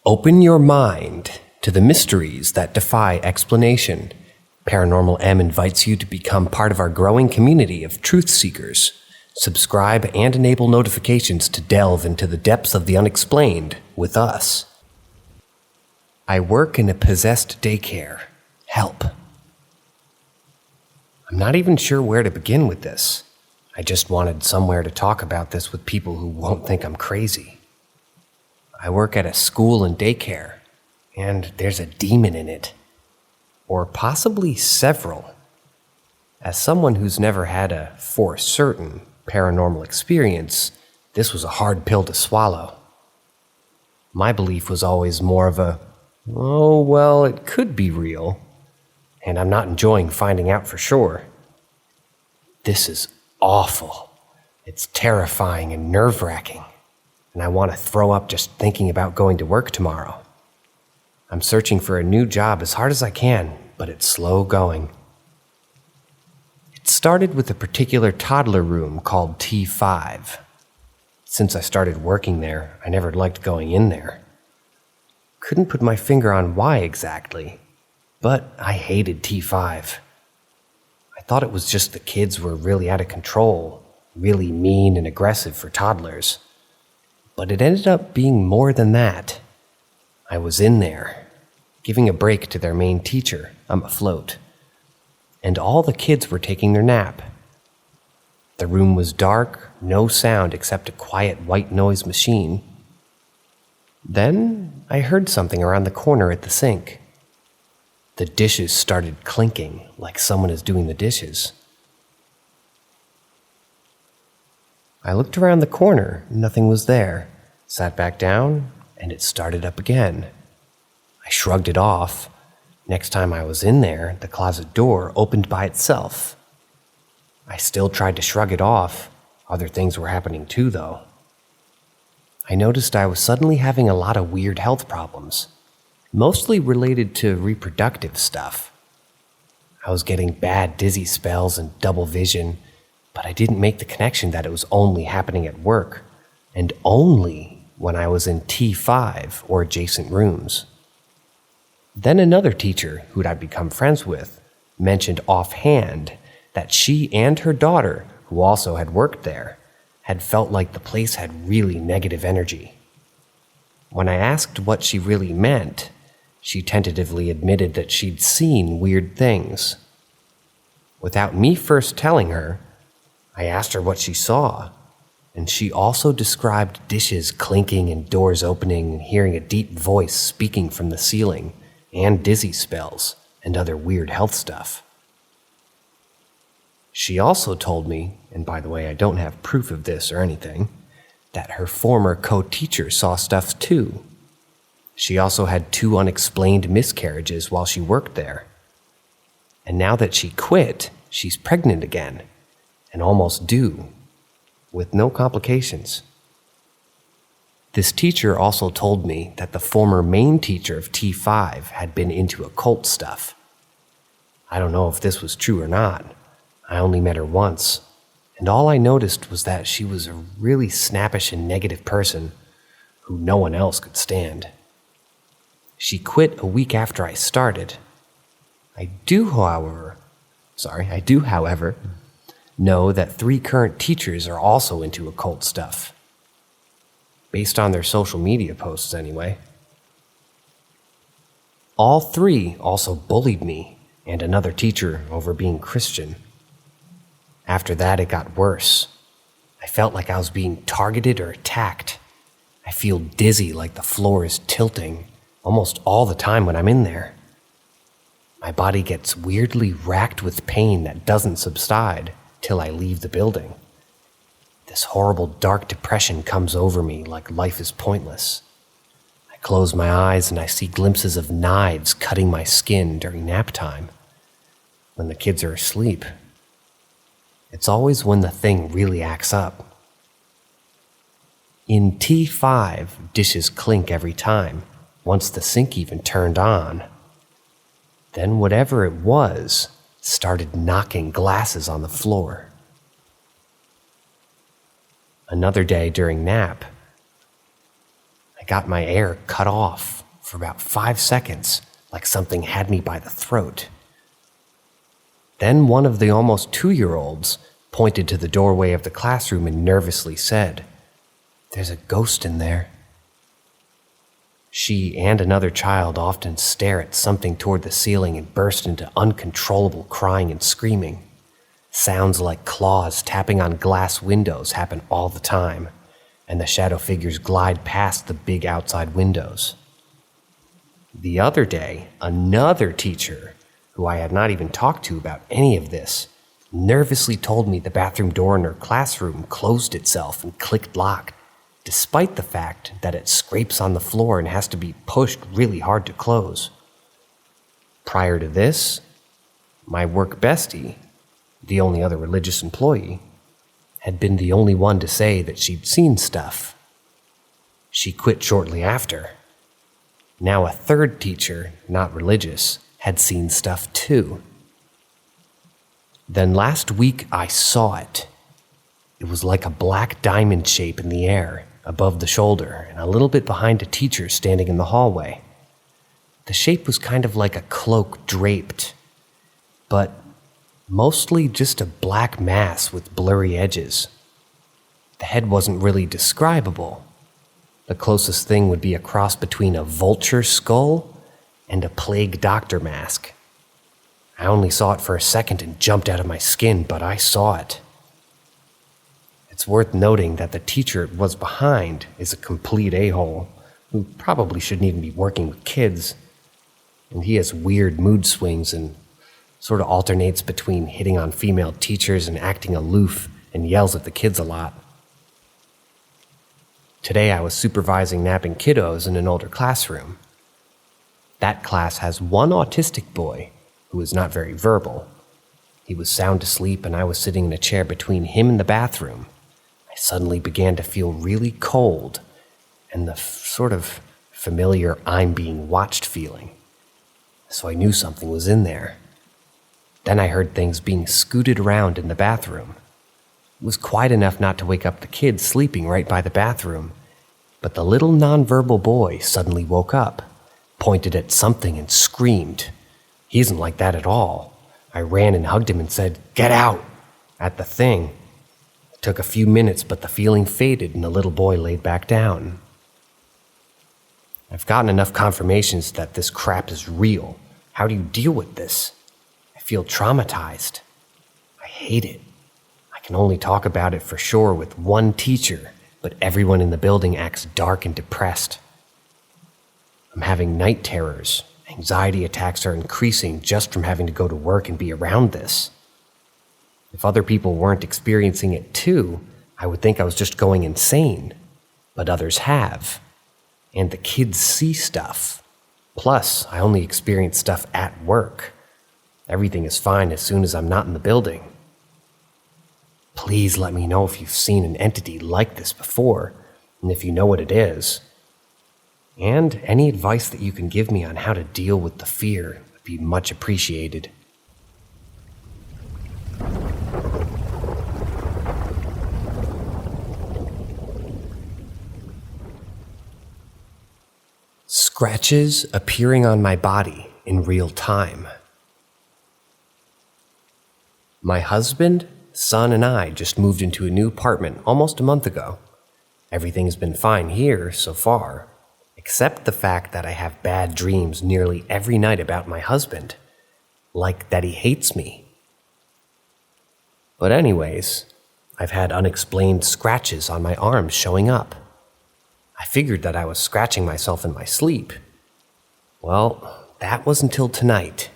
Open your mind to the mysteries that defy explanation. Paranormal M invites you to become part of our growing community of truth seekers. Subscribe and enable notifications to delve into the depths of the unexplained with us. I work in a possessed daycare. Help. I'm not even sure where to begin with this. I just wanted somewhere to talk about this with people who won't think I'm crazy. I work at a school and daycare, and there's a demon in it. Or possibly several. As someone who's never had a, for certain, paranormal experience, this was a hard pill to swallow. My belief was always more of a, oh, well, it could be real, and I'm not enjoying finding out for sure. This is awful. It's terrifying and nerve-wracking, and I want to throw up just thinking about going to work tomorrow. I'm searching for a new job as hard as I can, but it's slow going. It started with a particular toddler room called T5. Since I started working there, I never liked going in there. Couldn't put my finger on why exactly, but I hated T5. I thought it was just the kids were really out of control, really mean and aggressive for toddlers. But it ended up being more than that. I was in there, giving a break to their main teacher, I'm afloat, and all the kids were taking their nap. The room was dark, no sound except a quiet white noise machine. Then I heard something around the corner at the sink. The dishes started clinking like someone is doing the dishes. I looked around the corner, nothing was there, sat back down, and it started up again. I shrugged it off. Next time I was in there, the closet door opened by itself. I still tried to shrug it off. Other things were happening too, though. I noticed I was suddenly having a lot of weird health problems, mostly related to reproductive stuff. I was getting bad dizzy spells and double vision, but I didn't make the connection that it was only happening at work, and only when I was in T5 or adjacent rooms. Then another teacher, who'd I'd become friends with, mentioned offhand that she and her daughter, who also had worked there, had felt like the place had really negative energy. When I asked what she really meant, she tentatively admitted that she'd seen weird things. Without me first telling her, I asked her what she saw, and she also described dishes clinking and doors opening and hearing a deep voice speaking from the ceiling, and dizzy spells, and other weird health stuff. She also told me, and by the way, I don't have proof of this or anything, that her former co-teacher saw stuff too. She also had 2 unexplained miscarriages while she worked there. And now that she quit, she's pregnant again, and almost due, with no complications. This teacher also told me that the former main teacher of T5 had been into occult stuff. I don't know if this was true or not. I only met her once, and all I noticed was that she was a really snappish and negative person who no one else could stand. She quit a week after I started. I do, however, know that 3 current teachers are also into occult stuff. Based on their social media posts, anyway. All 3 also bullied me and another teacher over being Christian. After that, it got worse. I felt like I was being targeted or attacked. I feel dizzy like the floor is tilting almost all the time when I'm in there. My body gets weirdly racked with pain that doesn't subside till I leave the building. This horrible dark depression comes over me like life is pointless. I close my eyes and I see glimpses of knives cutting my skin during nap time. When the kids are asleep. It's always when the thing really acts up. In T5, dishes clink every time, once the sink even turned on. Then whatever it was started knocking glasses on the floor. Another day during nap, I got my air cut off for about 5 seconds, like something had me by the throat. Then one of the almost 2-year-olds pointed to the doorway of the classroom and nervously said, "There's a ghost in there." She and another child often stare at something toward the ceiling and burst into uncontrollable crying and screaming. Sounds like claws tapping on glass windows happen all the time, and the shadow figures glide past the big outside windows. The other day, another teacher, who I had not even talked to about any of this, nervously told me the bathroom door in her classroom closed itself and clicked locked, despite the fact that it scrapes on the floor and has to be pushed really hard to close. Prior to this, my work bestie, the only other religious employee, had been the only one to say that she'd seen stuff. She quit shortly after. Now a third teacher, not religious, had seen stuff too. Then last week I saw it. It was like a black diamond shape in the air, above the shoulder, and a little bit behind a teacher standing in the hallway. The shape was kind of like a cloak draped, but mostly just a black mass with blurry edges. The head wasn't really describable. The closest thing would be a cross between a vulture skull and a plague doctor mask. I only saw it for a second and jumped out of my skin, but I saw it. It's worth noting that the teacher it was behind is a complete a-hole who probably shouldn't even be working with kids. And he has weird mood swings and sort of alternates between hitting on female teachers and acting aloof and yells at the kids a lot. Today I was supervising napping kiddos in an older classroom. That class has one autistic boy who is not very verbal. He was sound asleep and I was sitting in a chair between him and the bathroom. I suddenly began to feel really cold and the sort of familiar I'm being watched feeling. So I knew something was in there. Then I heard things being scooted around in the bathroom. It was quiet enough not to wake up the kids sleeping right by the bathroom, but the little nonverbal boy suddenly woke up, pointed at something and screamed. He isn't like that at all. I ran and hugged him and said, "Get out!" at the thing. It took a few minutes, but the feeling faded and the little boy laid back down. I've gotten enough confirmations that this crap is real. How do you deal with this? I feel traumatized. I hate it. I can only talk about it for sure with one teacher, but everyone in the building acts dark and depressed. I'm having night terrors. Anxiety attacks are increasing just from having to go to work and be around this. If other people weren't experiencing it too, I would think I was just going insane. But others have. And the kids see stuff. Plus, I only experience stuff at work. Everything is fine as soon as I'm not in the building. Please let me know if you've seen an entity like this before, and if you know what it is. And any advice that you can give me on how to deal with the fear would be much appreciated. Scratches appearing on my body in real time. My husband, son, and I just moved into a new apartment almost a month ago. Everything has been fine here so far, except the fact that I have bad dreams nearly every night about my husband, like that he hates me. But anyways, I've had unexplained scratches on my arms showing up. I figured that I was scratching myself in my sleep. Well, that was until tonight.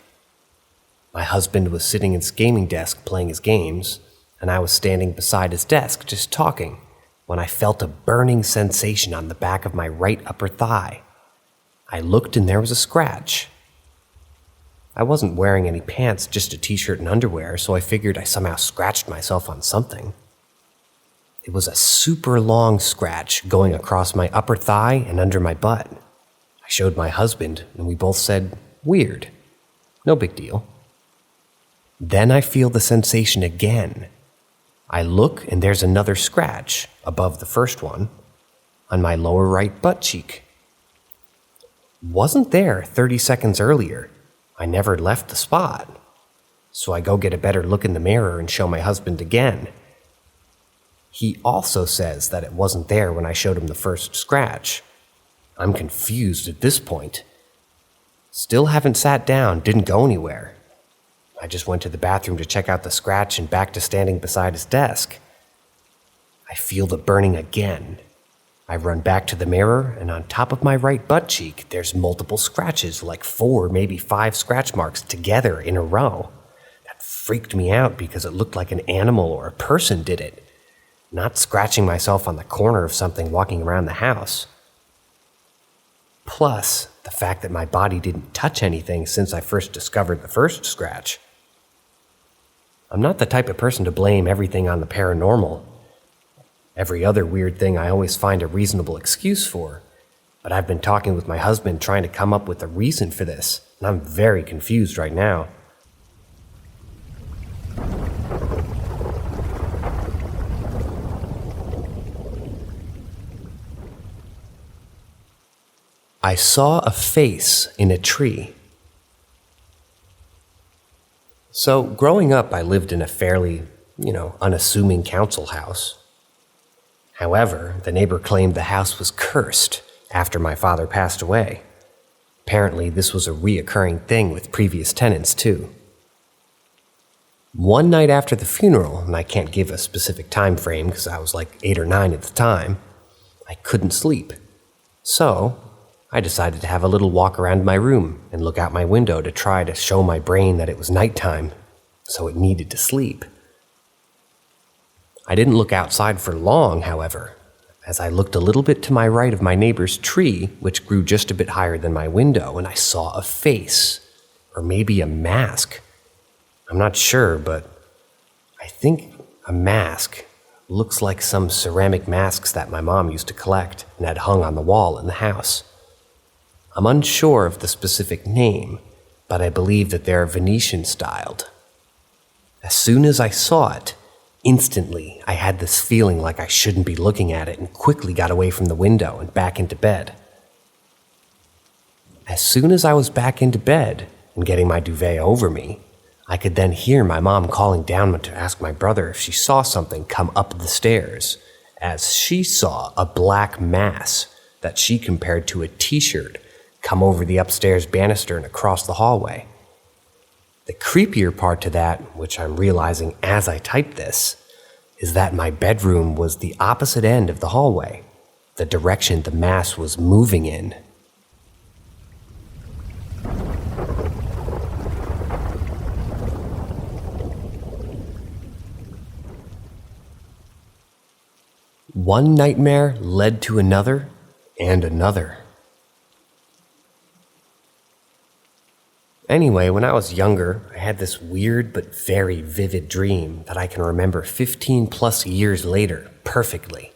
My husband was sitting at his gaming desk playing his games, and I was standing beside his desk just talking, when I felt a burning sensation on the back of my right upper thigh. I looked and there was a scratch. I wasn't wearing any pants, just a t-shirt and underwear, so I figured I somehow scratched myself on something. It was a super long scratch going across my upper thigh and under my butt. I showed my husband, and we both said, "Weird. No big deal." Then I feel the sensation again. I look and there's another scratch, above the first one, on my lower right butt cheek. wasn't there 30 seconds earlier. I never left the spot. So I go get a better look in the mirror and show my husband again. He also says that it wasn't there when I showed him the first scratch. I'm confused at this point. Still haven't sat down, didn't go anywhere. I just went to the bathroom to check out the scratch and back to standing beside his desk. I feel the burning again. I run back to the mirror, and on top of my right butt cheek, there's multiple scratches, like 4, maybe 5 scratch marks together in a row. That freaked me out because it looked like an animal or a person did it, not scratching myself on the corner of something walking around the house. Plus, the fact that my body didn't touch anything since I first discovered the first scratch. I'm not the type of person to blame everything on the paranormal. Every other weird thing I always find a reasonable excuse for, but I've been talking with my husband trying to come up with a reason for this, and I'm very confused right now. I saw a face in a tree. So, growing up, I lived in a fairly, unassuming council house. However, the neighbor claimed the house was cursed after my father passed away. Apparently, this was a reoccurring thing with previous tenants, too. One night after the funeral, and I can't give a specific time frame because I was like 8 or 9 at the time, I couldn't sleep. So, I decided to have a little walk around my room and look out my window to try to show my brain that it was nighttime, so it needed to sleep. I didn't look outside for long, however, as I looked a little bit to my right of my neighbor's tree, which grew just a bit higher than my window, and I saw a face, or maybe a mask. I'm not sure, but I think a mask. Looks like some ceramic masks that my mom used to collect and had hung on the wall in the house. I'm unsure of the specific name, but I believe that they're Venetian-styled. As soon as I saw it, instantly I had this feeling like I shouldn't be looking at it and quickly got away from the window and back into bed. As soon as I was back into bed and getting my duvet over me, I could then hear my mom calling down to ask my brother if she saw something come up the stairs, as she saw a black mass that she compared to a t-shirt come over the upstairs banister and across the hallway. The creepier part to that, which I'm realizing as I type this, is that my bedroom was the opposite end of the hallway, the direction the mass was moving in. One nightmare led to another and another. Anyway, when I was younger, I had this weird but very vivid dream that I can remember 15 plus years later perfectly.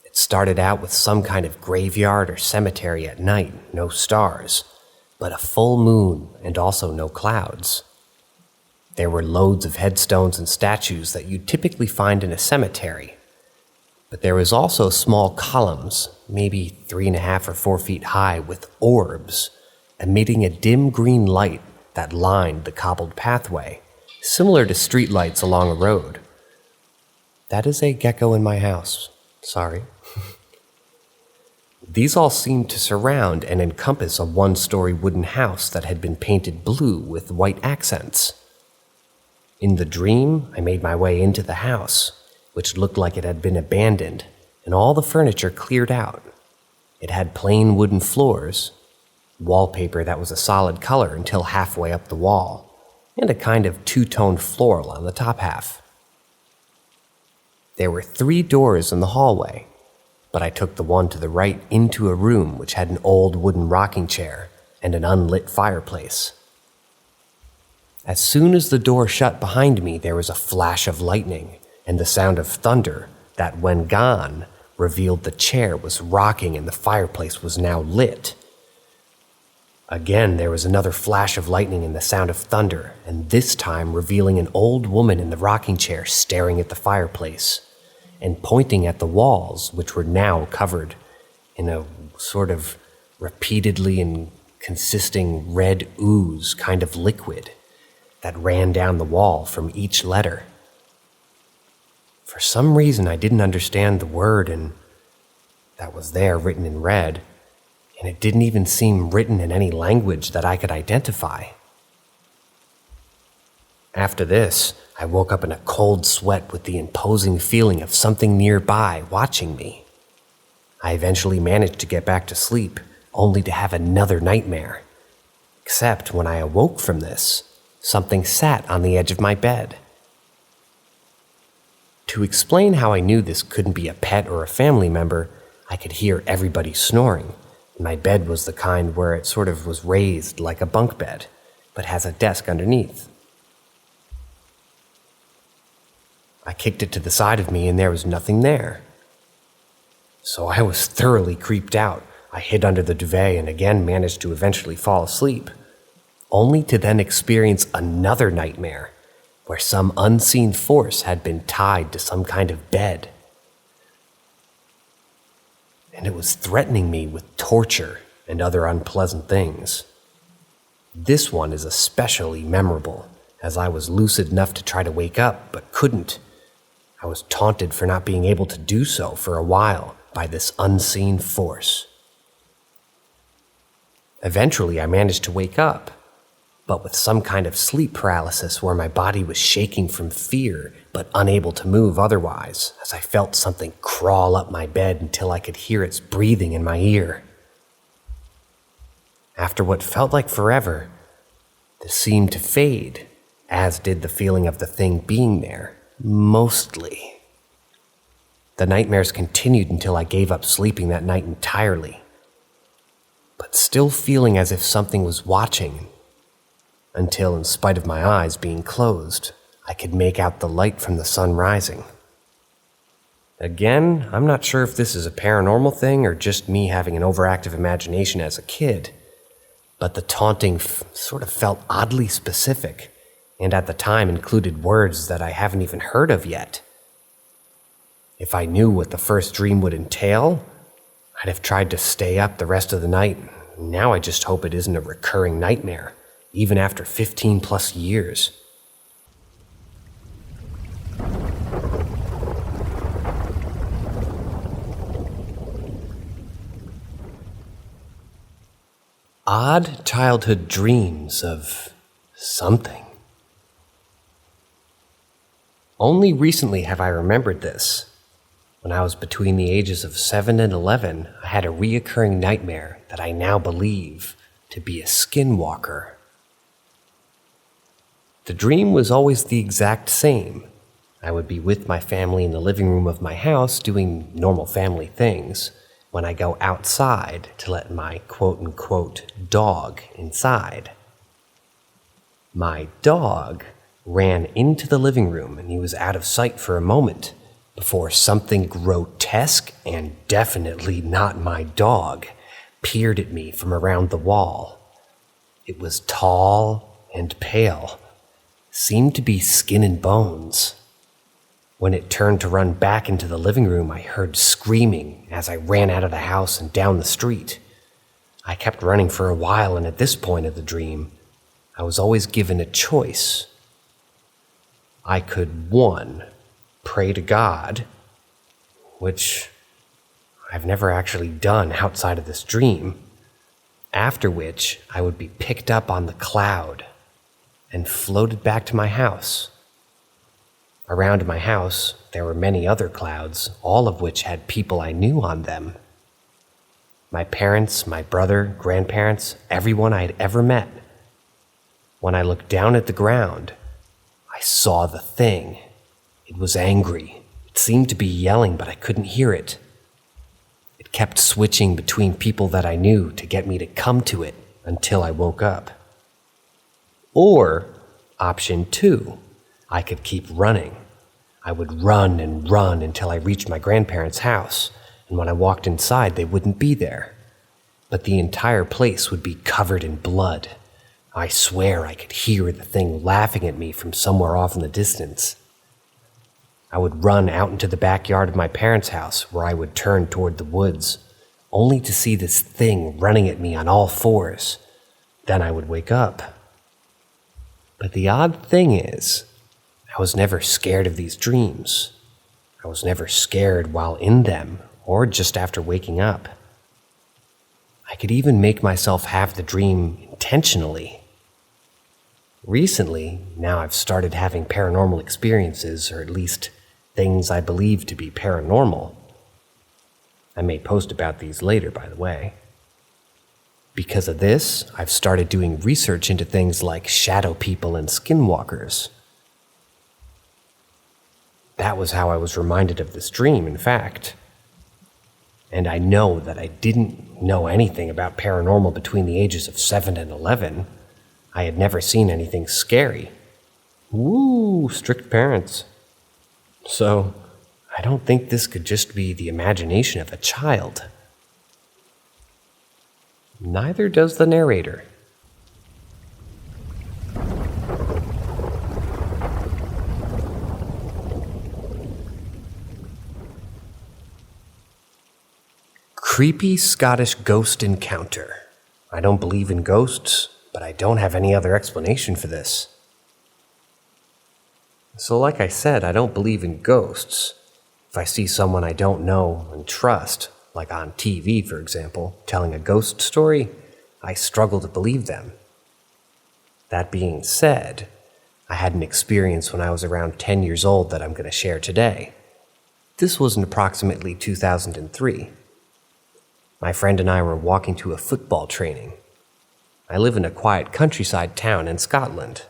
It started out with some kind of graveyard or cemetery at night, no stars, but a full moon and also no clouds. There were loads of headstones and statues that you'd typically find in a cemetery, but there was also small columns, maybe 3.5 or 4 feet high, with orbs emitting a dim green light that lined the cobbled pathway, similar to streetlights along a road. That is a gecko in my house. Sorry. These all seemed to surround and encompass a 1-story wooden house that had been painted blue with white accents. In the dream, I made my way into the house, which looked like it had been abandoned, and all the furniture cleared out. It had plain wooden floors, wallpaper that was a solid color until halfway up the wall, and a kind of 2-tone floral on the top half. There were 3 doors in the hallway, but I took the one to the right into a room which had an old wooden rocking chair and an unlit fireplace. As soon as the door shut behind me, there was a flash of lightning and the sound of thunder that, when gone, revealed the chair was rocking and the fireplace was now lit. Again, there was another flash of lightning and the sound of thunder, and this time revealing an old woman in the rocking chair staring at the fireplace and pointing at the walls, which were now covered in a sort of repeatedly and consisting red ooze kind of liquid that ran down the wall from each letter. For some reason, I didn't understand the word and that was there written in red, and it didn't even seem written in any language that I could identify. After this, I woke up in a cold sweat with the imposing feeling of something nearby watching me. I eventually managed to get back to sleep, only to have another nightmare. Except when I awoke from this, something sat on the edge of my bed. To explain how I knew this couldn't be a pet or a family member, I could hear everybody snoring. My bed was the kind where it sort of was raised like a bunk bed, but has a desk underneath. I kicked it to the side of me and there was nothing there. So I was thoroughly creeped out. I hid under the duvet and again managed to eventually fall asleep, only to then experience another nightmare where some unseen force had been tied to some kind of bed. And it was threatening me with torture and other unpleasant things. This one is especially memorable, as I was lucid enough to try to wake up, but couldn't. I was taunted for not being able to do so for a while by this unseen force. Eventually, I managed to wake up, but with some kind of sleep paralysis where my body was shaking from fear, but unable to move otherwise, as I felt something crawl up my bed until I could hear its breathing in my ear. After what felt like forever, this seemed to fade, as did the feeling of the thing being there, mostly. The nightmares continued until I gave up sleeping that night entirely, but still feeling as if something was watching, until, in spite of my eyes being closed, I could make out the light from the sun rising. Again, I'm not sure if this is a paranormal thing or just me having an overactive imagination as a kid, but the taunting sort of felt oddly specific, and at the time included words that I haven't even heard of yet. If I knew what the first dream would entail, I'd have tried to stay up the rest of the night. Now I just hope it isn't a recurring nightmare, even after 15 plus years. Odd childhood dreams of something. Only recently have I remembered this. When I was between the ages of 7 and 11, I had a reoccurring nightmare that I now believe to be a skinwalker. The dream was always the exact same. I would be with my family in the living room of my house doing normal family things when I go outside to let my quote-unquote dog inside. My dog ran into the living room and he was out of sight for a moment before something grotesque and definitely not my dog peered at me from around the wall. It was tall and pale, seemed to be skin and bones. When it turned to run back into the living room, I heard screaming as I ran out of the house and down the street. I kept running for a while, and at this point of the dream, I was always given a choice. I could, 1, pray to God, which I've never actually done outside of this dream, after which I would be picked up on the cloud and floated back to my house. Around my house, there were many other clouds, all of which had people I knew on them. My parents, my brother, grandparents, everyone I had ever met. When I looked down at the ground, I saw the thing. It was angry. It seemed to be yelling, but I couldn't hear it. It kept switching between people that I knew to get me to come to it until I woke up. Or, option 2, I could keep running. I would run and run until I reached my grandparents' house, and when I walked inside, they wouldn't be there. But the entire place would be covered in blood. I swear I could hear the thing laughing at me from somewhere off in the distance. I would run out into the backyard of my parents' house, where I would turn toward the woods, only to see this thing running at me on all fours. Then I would wake up. But the odd thing is, I was never scared of these dreams. I was never scared while in them or just after waking up. I could even make myself have the dream intentionally. Recently, now I've started having paranormal experiences, or at least things I believe to be paranormal. I may post about these later, by the way. Because of this, I've started doing research into things like shadow people and skinwalkers. That was how I was reminded of this dream, in fact. And I know that I didn't know anything about paranormal between the ages of 7 and 11. I had never seen anything scary. Woo, strict parents. So, I don't think this could just be the imagination of a child. Neither does the narrator. Creepy Scottish ghost encounter. I don't believe in ghosts, but I don't have any other explanation for this. So like I said, I don't believe in ghosts. If I see someone I don't know and trust, like on TV for example, telling a ghost story, I struggle to believe them. That being said, I had an experience when I was around 10 years old that I'm going to share today. This was in approximately 2003. My friend and I were walking to a football training. I live in a quiet countryside town in Scotland.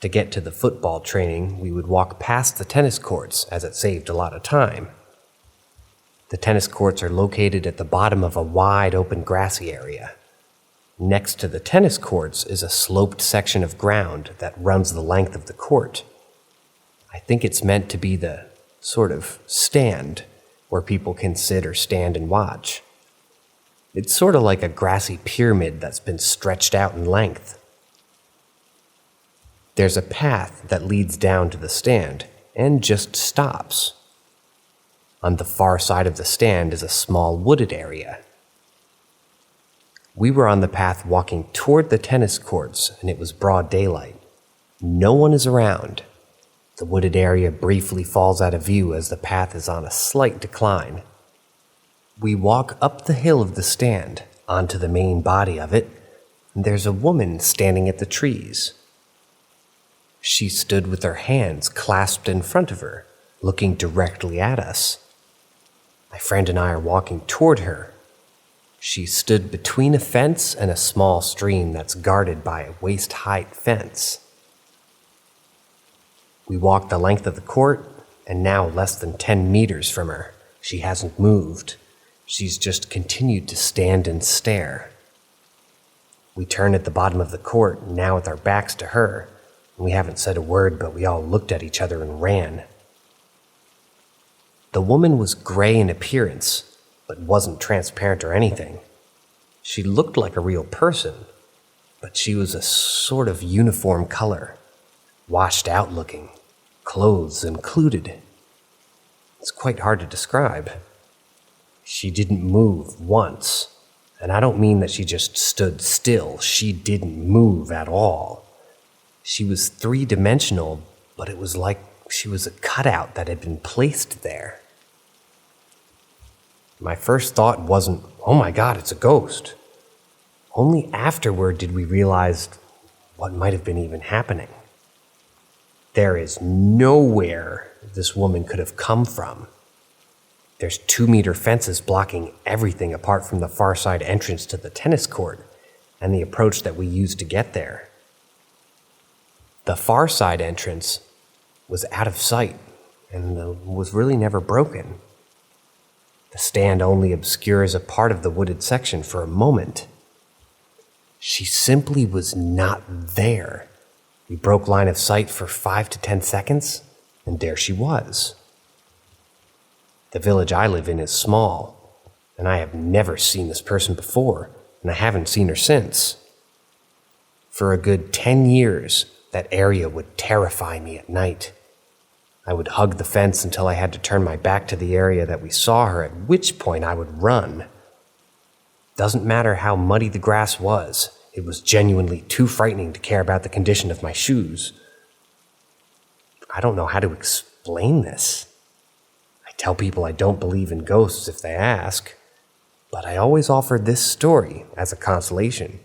To get to the football training, we would walk past the tennis courts, as it saved a lot of time. The tennis courts are located at the bottom of a wide open grassy area. Next to the tennis courts is a sloped section of ground that runs the length of the court. I think it's meant to be the sort of stand where people can sit or stand and watch. It's sort of like a grassy pyramid that's been stretched out in length. There's a path that leads down to the stand and just stops. On the far side of the stand is a small wooded area. We were on the path walking toward the tennis courts, and it was broad daylight. No one is around. The wooded area briefly falls out of view as the path is on a slight decline. We walk up the hill of the stand, onto the main body of it, and there's a woman standing at the trees. She stood with her hands clasped in front of her, looking directly at us. My friend and I are walking toward her. She stood between a fence and a small stream that's guarded by a waist-height fence. We walked the length of the court, and now less than 10 meters from her. She hasn't moved. She's just continued to stand and stare. We turn at the bottom of the court, now with our backs to her. We haven't said a word, but we all looked at each other and ran. The woman was gray in appearance, but wasn't transparent or anything. She looked like a real person, but she was a sort of uniform color, washed out looking, clothes included. It's quite hard to describe. She didn't move once, and I don't mean that she just stood still. She didn't move at all. She was three-dimensional, but it was like she was a cutout that had been placed there. My first thought wasn't, oh my God, it's a ghost. Only afterward did we realize what might have been even happening. There is nowhere this woman could have come from. There's 2-meter fences blocking everything apart from the far side entrance to the tennis court and the approach that we used to get there. The far side entrance was out of sight and was really never broken. The stand only obscures a part of the wooded section for a moment. She simply was not there. We broke line of sight for 5 to 10 seconds, and there she was. The village I live in is small, and I have never seen this person before, and I haven't seen her since. For a good 10 years, that area would terrify me at night. I would hug the fence until I had to turn my back to the area that we saw her, at which point I would run. Doesn't matter how muddy the grass was, it was genuinely too frightening to care about the condition of my shoes. I don't know how to explain this. I tell people I don't believe in ghosts if they ask, but I always offer this story as a consolation.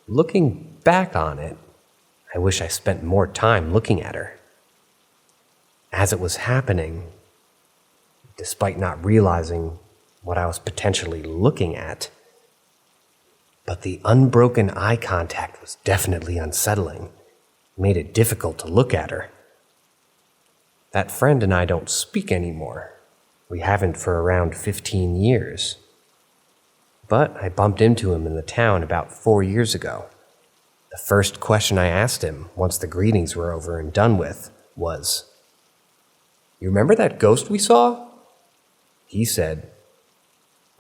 Looking back on it, I wish I spent more time looking at her. As it was happening, despite not realizing what I was potentially looking at, but the unbroken eye contact was definitely unsettling. It made it difficult to look at her. That friend and I don't speak anymore. We haven't for around 15 years. But I bumped into him in the town about 4 years ago. The first question I asked him, once the greetings were over and done with, was, "You remember that ghost we saw?" He said,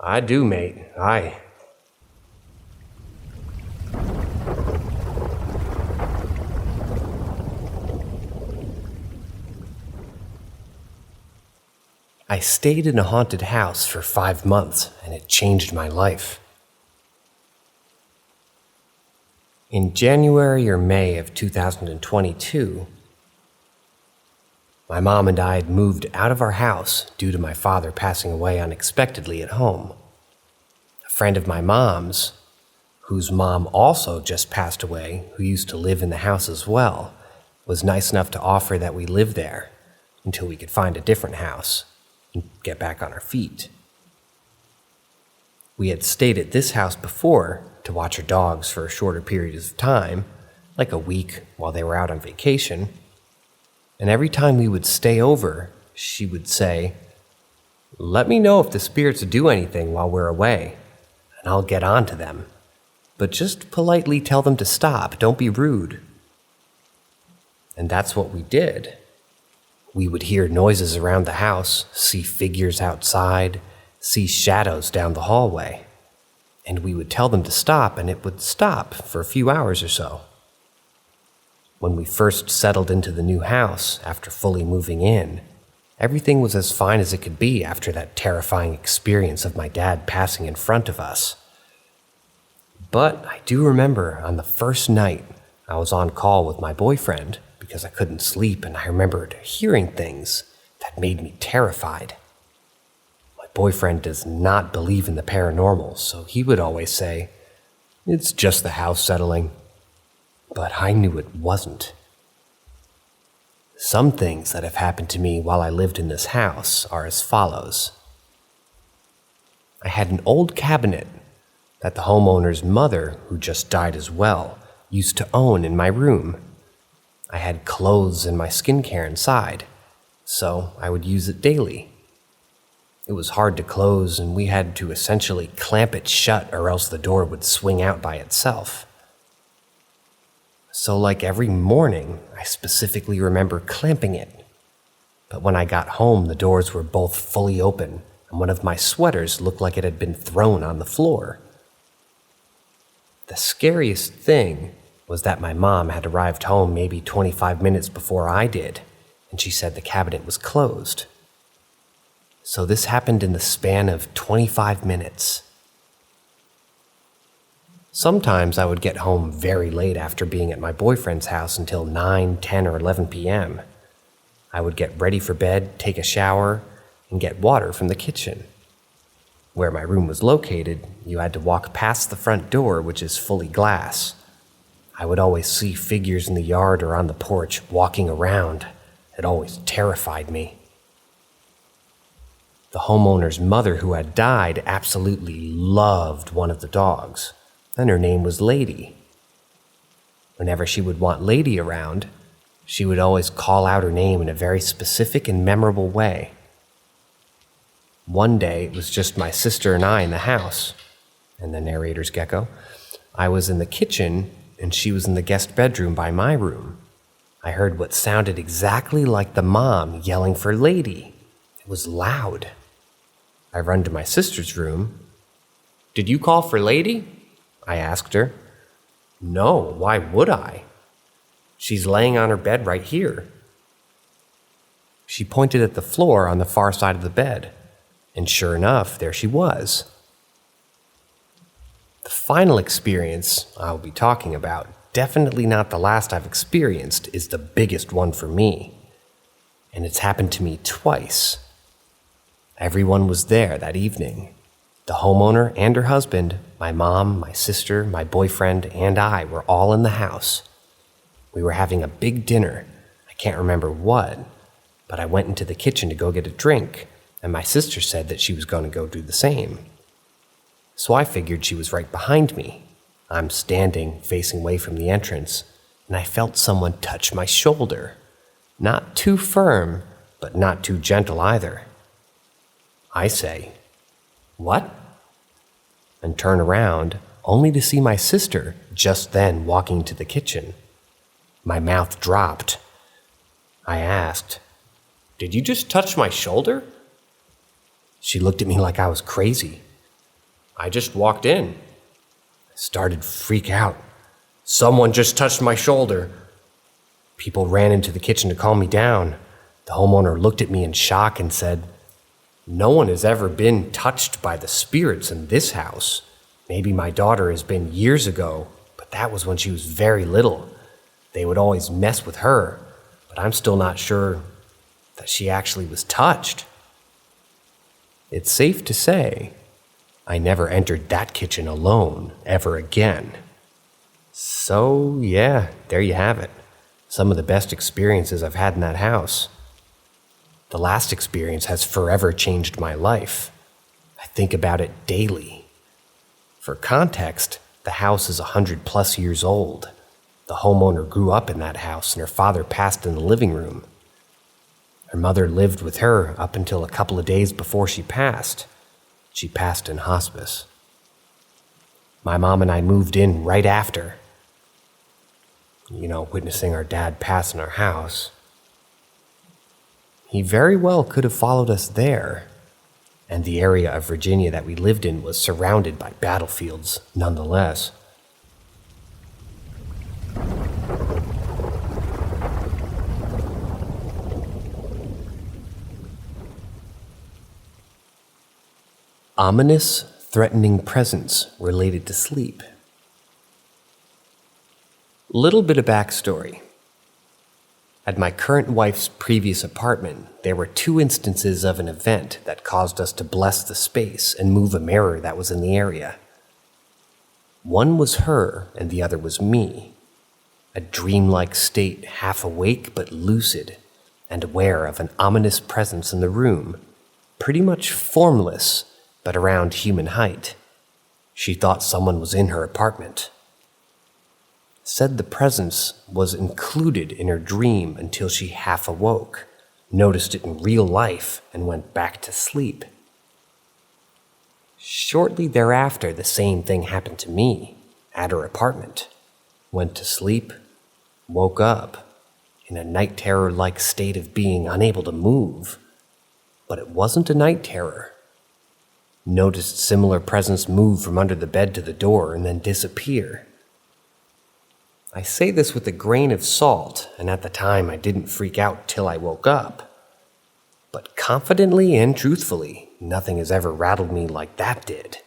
"I do, mate, aye." I stayed in a haunted house for 5 months, and it changed my life. In January or May of 2022, my mom and I had moved out of our house due to my father passing away unexpectedly at home. A friend of my mom's, whose mom also just passed away, who used to live in the house as well, was nice enough to offer that we live there until we could find a different house and get back on our feet. We had stayed at this house before to watch her dogs for a shorter period of time, like a week while they were out on vacation, and every time we would stay over, she would say, "Let me know if the spirits do anything while we're away, and I'll get on to them. But just politely tell them to stop, don't be rude." And that's what we did. We would hear noises around the house, see figures outside, see shadows down the hallway, and we would tell them to stop, and it would stop for a few hours or so. When we first settled into the new house after fully moving in, everything was as fine as it could be after that terrifying experience of my dad passing in front of us. But I do remember on the first night I was on call with my boyfriend because I couldn't sleep, and I remembered hearing things that made me terrified. My boyfriend does not believe in the paranormal, so he would always say, "It's just the house settling." But I knew it wasn't. Some things that have happened to me while I lived in this house are as follows. I had an old cabinet that the homeowner's mother, who just died as well, used to own in my room. I had clothes and my skincare inside, so I would use it daily. It was hard to close, and we had to essentially clamp it shut or else the door would swing out by itself. So like every morning, I specifically remember clamping it. But when I got home, the doors were both fully open, and one of my sweaters looked like it had been thrown on the floor. The scariest thing was that my mom had arrived home maybe 25 minutes before I did, and she said the cabinet was closed. So this happened in the span of 25 minutes. Sometimes I would get home very late after being at my boyfriend's house until 9, 10, or 11 p.m. I would get ready for bed, take a shower, and get water from the kitchen. Where my room was located, you had to walk past the front door, which is fully glass. I would always see figures in the yard or on the porch walking around. It always terrified me. The homeowner's mother, who had died, absolutely loved one of the dogs, and her name was Lady. Whenever she would want Lady around, she would always call out her name in a very specific and memorable way. One day, it was just my sister and I in the house, and the narrator's gecko. I was in the kitchen, and she was in the guest bedroom by my room. I heard what sounded exactly like the mom yelling for Lady. It was loud. I run to my sister's room. "Did you call for Lady?" I asked her. "No, why would I? She's laying on her bed right here. She pointed at the floor on the far side of the bed, and sure enough, there she was. The final experience I'll be talking about, definitely not the last I've experienced, is the biggest one for me. And it's happened to me twice. Everyone was there that evening. The homeowner and her husband, my mom, my sister, my boyfriend, and I were all in the house. We were having a big dinner. I can't remember what, but I went into the kitchen to go get a drink, and my sister said that she was going to go do the same. So I figured she was right behind me. I'm standing, facing away from the entrance, and I felt someone touch my shoulder. Not too firm, but not too gentle either. I say, "What?" and turn around, only to see my sister just then walking into the kitchen. My mouth dropped. I asked, "Did you just touch my shoulder?" She looked at me like I was crazy. "I just walked in." I started to freak out. "Someone just touched my shoulder." People ran into the kitchen to calm me down. The homeowner looked at me in shock and said, "No one has ever been touched by the spirits in this house. Maybe my daughter has been years ago, but that was when she was very little. They would always mess with her, but I'm still not sure that she actually was touched." It's safe to say, I never entered that kitchen alone ever again. So yeah, there you have it. Some of the best experiences I've had in that house. The last experience has forever changed my life. I think about it daily. For context, the house is 100+ years old. The homeowner grew up in that house and her father passed in the living room. Her mother lived with her up until a couple of days before she passed. She passed in hospice. My mom and I moved in right after. Witnessing our dad pass in our house. He very well could have followed us there, and the area of Virginia that we lived in was surrounded by battlefields nonetheless. Ominous, threatening presence related to sleep. Little bit of backstory. At my current wife's previous apartment, there were 2 instances of an event that caused us to bless the space and move a mirror that was in the area. One was her and the other was me. A dreamlike state, half awake but lucid, and aware of an ominous presence in the room, pretty much formless, but around human height. She thought someone was in her apartment. Said the presence was included in her dream until she half awoke, noticed it in real life, and went back to sleep. Shortly thereafter, the same thing happened to me at her apartment. Went to sleep, woke up, in a night terror-like state of being unable to move. But it wasn't a night terror. Noticed similar presence move from under the bed to the door and then disappear. I say this with a grain of salt, and at the time I didn't freak out till I woke up. But confidently and truthfully, nothing has ever rattled me like that did.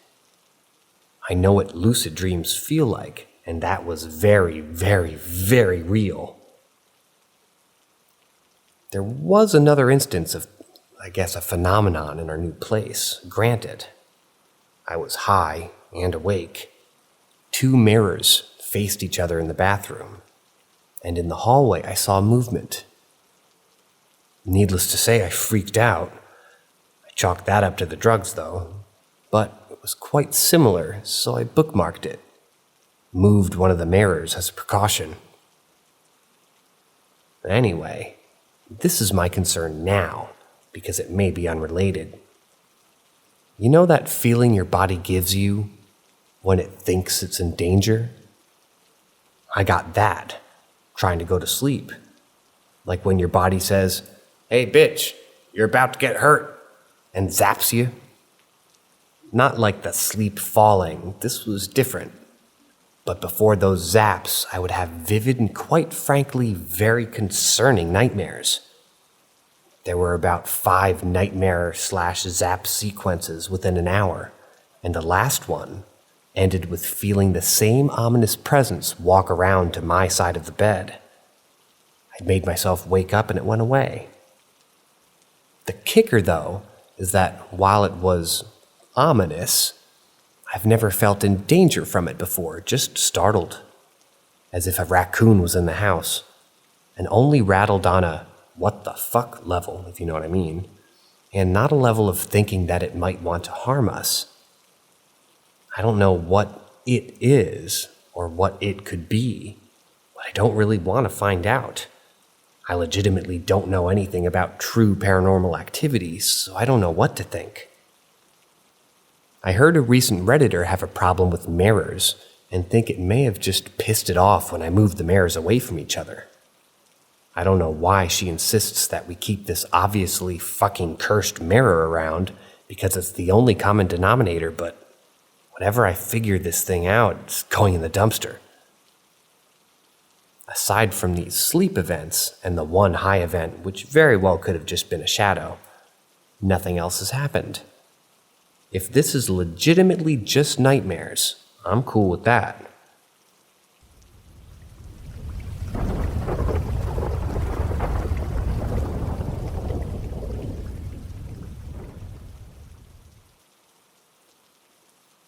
I know what lucid dreams feel like, and that was very, very, very real. There was another instance of, a phenomenon in our new place, granted. I was high and awake. 2 mirrors faced each other in the bathroom, and in the hallway I saw movement. Needless to say, I freaked out. I chalked that up to the drugs, though, but it was quite similar, so I bookmarked it. Moved one of the mirrors as a precaution. Anyway, this is my concern now, because it may be unrelated. You know that feeling your body gives you when it thinks it's in danger? I got that, trying to go to sleep. Like when your body says, "Hey bitch, you're about to get hurt," and zaps you. Not like the sleep falling, this was different. But before those zaps, I would have vivid and quite frankly very concerning nightmares. There were about 5 nightmare/zap sequences within an hour, and the last one ended with feeling the same ominous presence walk around to my side of the bed. I made myself wake up and it went away. The kicker, though, is that while it was ominous, I've never felt in danger from it before, just startled, as if a raccoon was in the house, and only rattled on a what the fuck level, if you know what I mean, and not a level of thinking that it might want to harm us. I don't know what it is or what it could be, but I don't really want to find out. I legitimately don't know anything about true paranormal activities, so I don't know what to think. I heard a recent Redditor have a problem with mirrors and think it may have just pissed it off when I moved the mirrors away from each other. I don't know why she insists that we keep this obviously fucking cursed mirror around because it's the only common denominator, but whenever I figure this thing out, it's going in the dumpster. Aside from these sleep events and the one high event, which very well could have just been a shadow, nothing else has happened. If this is legitimately just nightmares, I'm cool with that.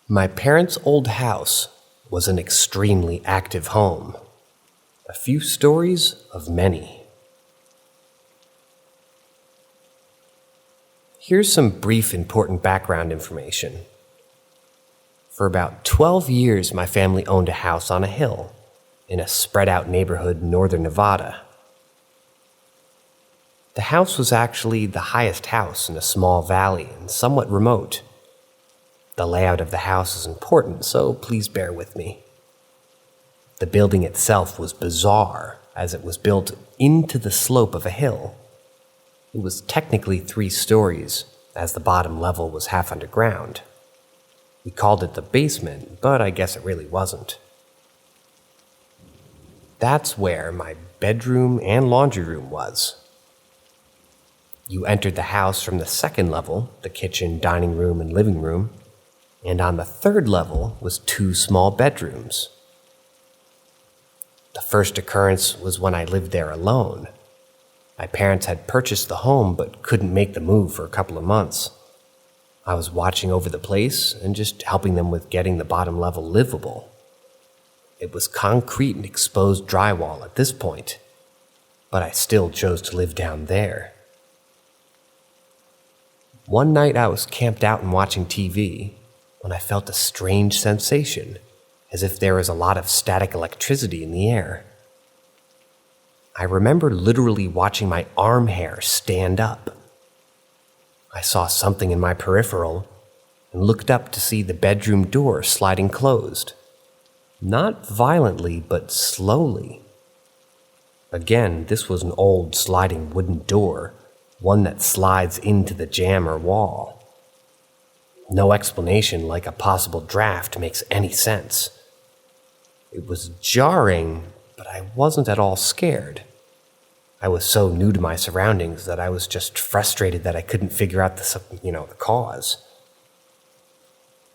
My parents' old house was an extremely active home. A few stories of many. Here's some brief important background information. For about 12 years, my family owned a house on a hill in a spread-out neighborhood in northern Nevada. The house was actually the highest house in a small valley and somewhat remote. The layout of the house is important, so please bear with me. The building itself was bizarre, as it was built into the slope of a hill. It was technically 3 stories, as the bottom level was half underground. We called it the basement, but I guess it really wasn't. That's where my bedroom and laundry room was. You entered the house from the 2nd level, the kitchen, dining room, and living room, and on the 3rd level was 2 small bedrooms. The first occurrence was when I lived there alone. My parents had purchased the home but couldn't make the move for a couple of months. I was watching over the place and just helping them with getting the bottom level livable. It was concrete and exposed drywall at this point, but I still chose to live down there. One night I was camped out and watching TV when I felt a strange sensation, as if there was a lot of static electricity in the air. I remember literally watching my arm hair stand up. I saw something in my peripheral and looked up to see the bedroom door sliding closed. Not violently, but slowly. Again, this was an old sliding wooden door, one that slides into the jamb or wall. No explanation like a possible draft makes any sense. It was jarring, but I wasn't at all scared. I was so new to my surroundings that I was just frustrated that I couldn't figure out the cause.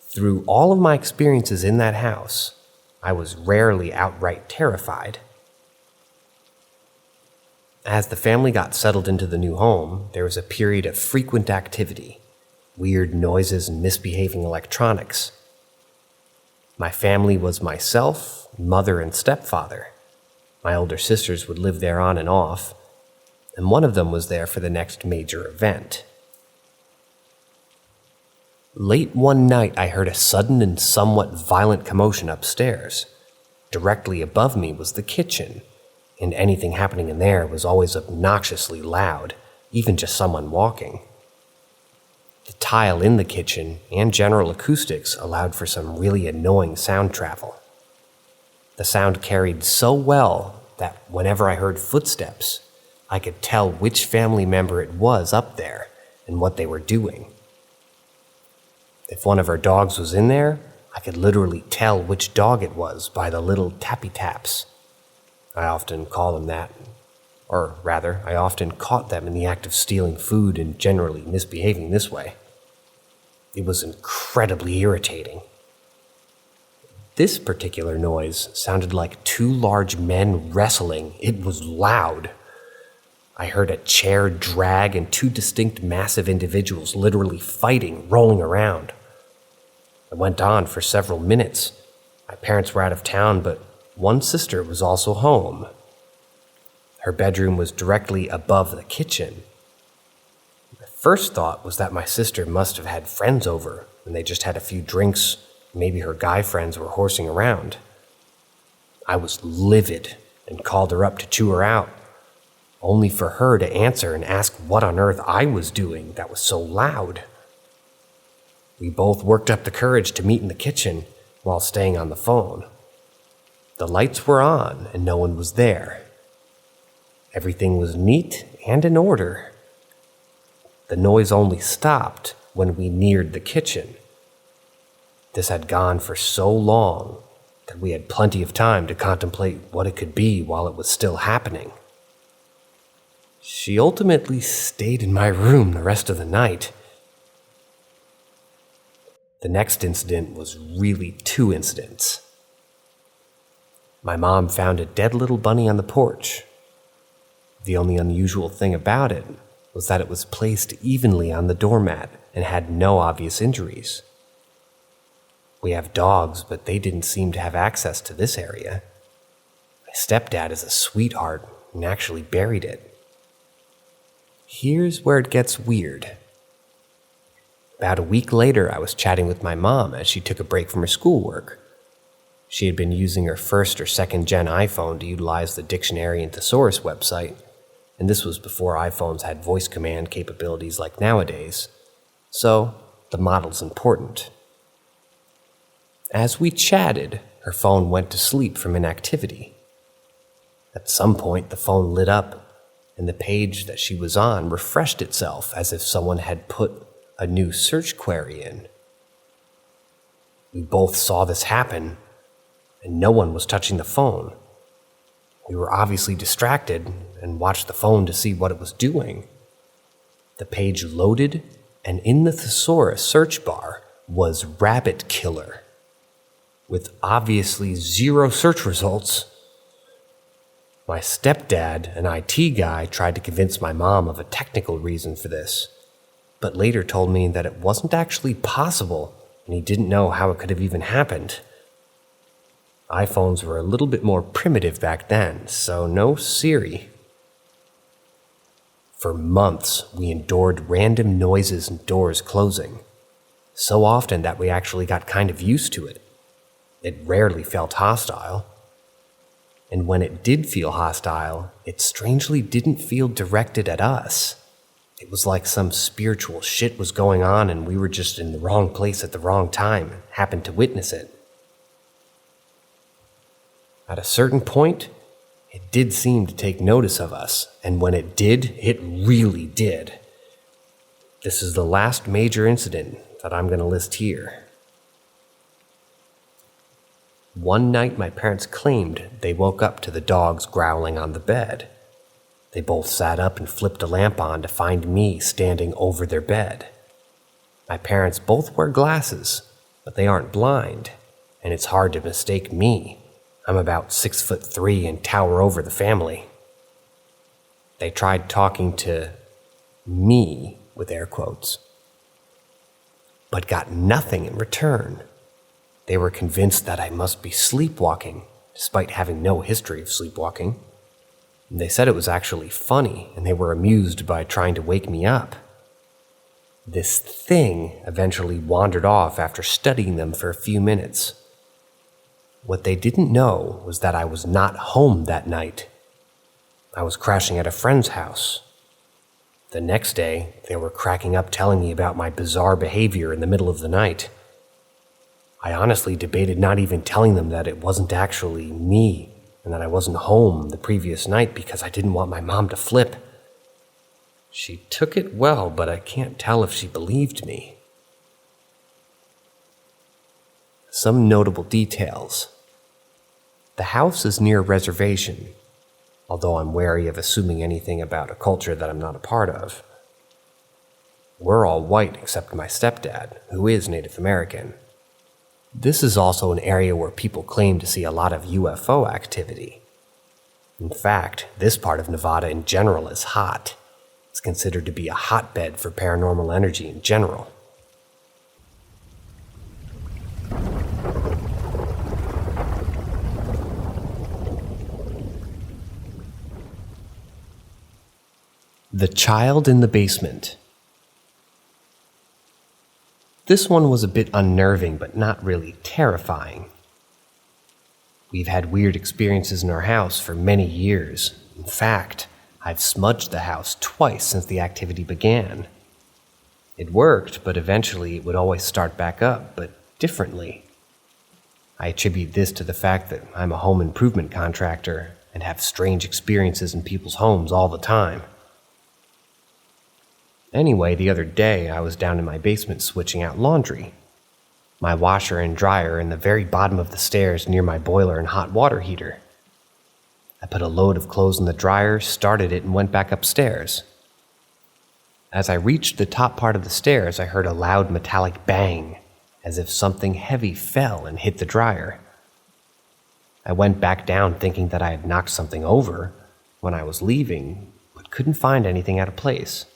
Through all of my experiences in that house, I was rarely outright terrified. As the family got settled into the new home, there was a period of frequent activity, weird noises and misbehaving electronics. My family was myself, mother, and stepfather. My older sisters would live there on and off, and one of them was there for the next major event. Late one night, I heard a sudden and somewhat violent commotion upstairs. Directly above me was the kitchen, and anything happening in there was always obnoxiously loud, even just someone walking. The tile in the kitchen and general acoustics allowed for some really annoying sound travel. The sound carried so well that whenever I heard footsteps, I could tell which family member it was up there and what they were doing. If one of our dogs was in there, I could literally tell which dog it was by the little tappy taps. I often call them that. Or rather, I often caught them in the act of stealing food and generally misbehaving this way. It was incredibly irritating. This particular noise sounded like two large men wrestling. It was loud. I heard a chair drag and two distinct massive individuals literally fighting, rolling around. It went on for several minutes. My parents were out of town, but one sister was also home. Her bedroom was directly above the kitchen. My first thought was that my sister must have had friends over, and they just had a few drinks. Maybe her guy friends were horsing around. I was livid and called her up to chew her out, only for her to answer and ask what on earth I was doing that was so loud. We both worked up the courage to meet in the kitchen while staying on the phone. The lights were on and no one was there. Everything was neat and in order. The noise only stopped when we neared the kitchen. This had gone for so long that we had plenty of time to contemplate what it could be while it was still happening. She ultimately stayed in my room the rest of the night. The next incident was really two incidents. My mom found a dead little bunny on the porch. The only unusual thing about it was that it was placed evenly on the doormat and had no obvious injuries. We have dogs, but they didn't seem to have access to this area. My stepdad is a sweetheart and actually buried it. Here's where it gets weird. About a week later, I was chatting with my mom as she took a break from her schoolwork. She had been using her first or second gen iPhone to utilize the dictionary and thesaurus website, and this was before iPhones had voice command capabilities like nowadays, so the model's important. As we chatted, her phone went to sleep from inactivity. At some point, the phone lit up, and the page that she was on refreshed itself as if someone had put a new search query in. We both saw this happen, and no one was touching the phone. We were obviously distracted and watched the phone to see what it was doing. The page loaded, and in the thesaurus search bar was rabbit killer, with obviously zero search results. My stepdad, an IT guy, tried to convince my mom of a technical reason for this, but later told me that it wasn't actually possible and he didn't know how it could have even happened. iPhones were a little bit more primitive back then, so no Siri. For months, we endured random noises and doors closing, so often that we actually got kind of used to it. It rarely felt hostile. And when it did feel hostile, it strangely didn't feel directed at us. It was like some spiritual shit was going on and we were just in the wrong place at the wrong time and happened to witness it. At a certain point, it did seem to take notice of us, and when it did, it really did. This is the last major incident that I'm going to list here. One night, my parents claimed they woke up to the dogs growling on the bed. They both sat up and flipped a lamp on to find me standing over their bed. My parents both wear glasses, but they aren't blind, and it's hard to mistake me. I'm about 6'3" and tower over the family. They tried talking to me, with air quotes, but got nothing in return. They were convinced that I must be sleepwalking, despite having no history of sleepwalking. They said it was actually funny, and they were amused by trying to wake me up. This thing eventually wandered off after studying them for a few minutes. What they didn't know was that I was not home that night. I was crashing at a friend's house. The next day, they were cracking up telling me about my bizarre behavior in the middle of the night. I honestly debated not even telling them that it wasn't actually me and that I wasn't home the previous night because I didn't want my mom to flip. She took it well, but I can't tell if she believed me. Some notable details. The house is near a reservation. although I'm wary of assuming anything about a culture that I'm not a part of. We're all white except my stepdad, who is Native American. This is also an area where people claim to see a lot of UFO activity. In fact, this part of Nevada in general is hot. It's considered to be a hotbed for paranormal energy in general. The Child in the Basement. This one was a bit unnerving, but not really terrifying. We've had weird experiences in our house for many years. In fact, I've smudged the house twice since the activity began. It worked, but eventually it would always start back up, but differently. I attribute this to the fact that I'm a home improvement contractor and have strange experiences in people's homes all the time. Anyway, the other day I was down in my basement switching out laundry. My washer and dryer are in the very bottom of the stairs near my boiler and hot water heater. I put a load of clothes in the dryer, started it, and went back upstairs. As I reached the top part of the stairs, I heard a loud metallic bang, as if something heavy fell and hit the dryer. I went back down thinking that I had knocked something over when I was leaving, but couldn't find anything out of place.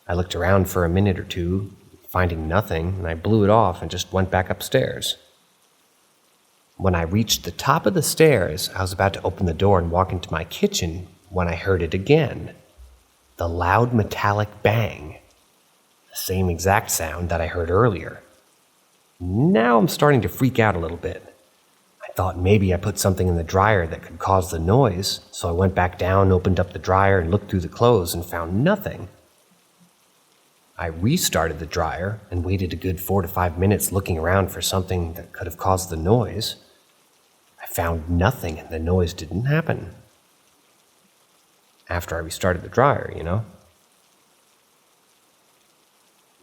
I looked around for a minute or two, finding nothing, and I blew it off and just went back upstairs. When I reached the top of the stairs, I was about to open the door and walk into my kitchen when I heard it again. The loud metallic bang. The same exact sound that I heard earlier. Now I'm starting to freak out a little bit. I thought maybe I put something in the dryer that could cause the noise, so I went back down, opened up the dryer, and looked through the clothes and found nothing. I restarted the dryer and waited a good 4 to 5 minutes looking around for something that could have caused the noise. I found nothing and the noise didn't happen. After I restarted the dryer,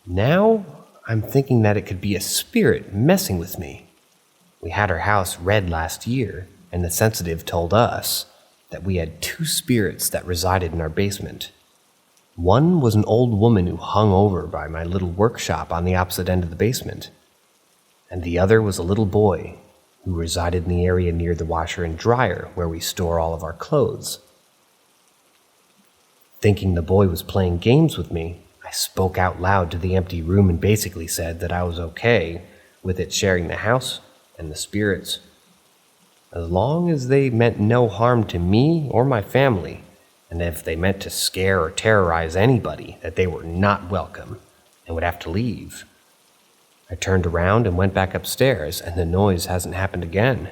Now, I'm thinking that it could be a spirit messing with me. We had our house red last year, and the sensitive told us that we had 2 spirits that resided in our basement. One was an old woman who hung over by my little workshop on the opposite end of the basement, and the other was a little boy who resided in the area near the washer and dryer where we store all of our clothes. Thinking the boy was playing games with me, I spoke out loud to the empty room and basically said that I was okay with it sharing the house and the spirits, as long as they meant no harm to me or my family. And if they meant to scare or terrorize anybody, that they were not welcome and would have to leave. I turned around and went back upstairs, and the noise hasn't happened again.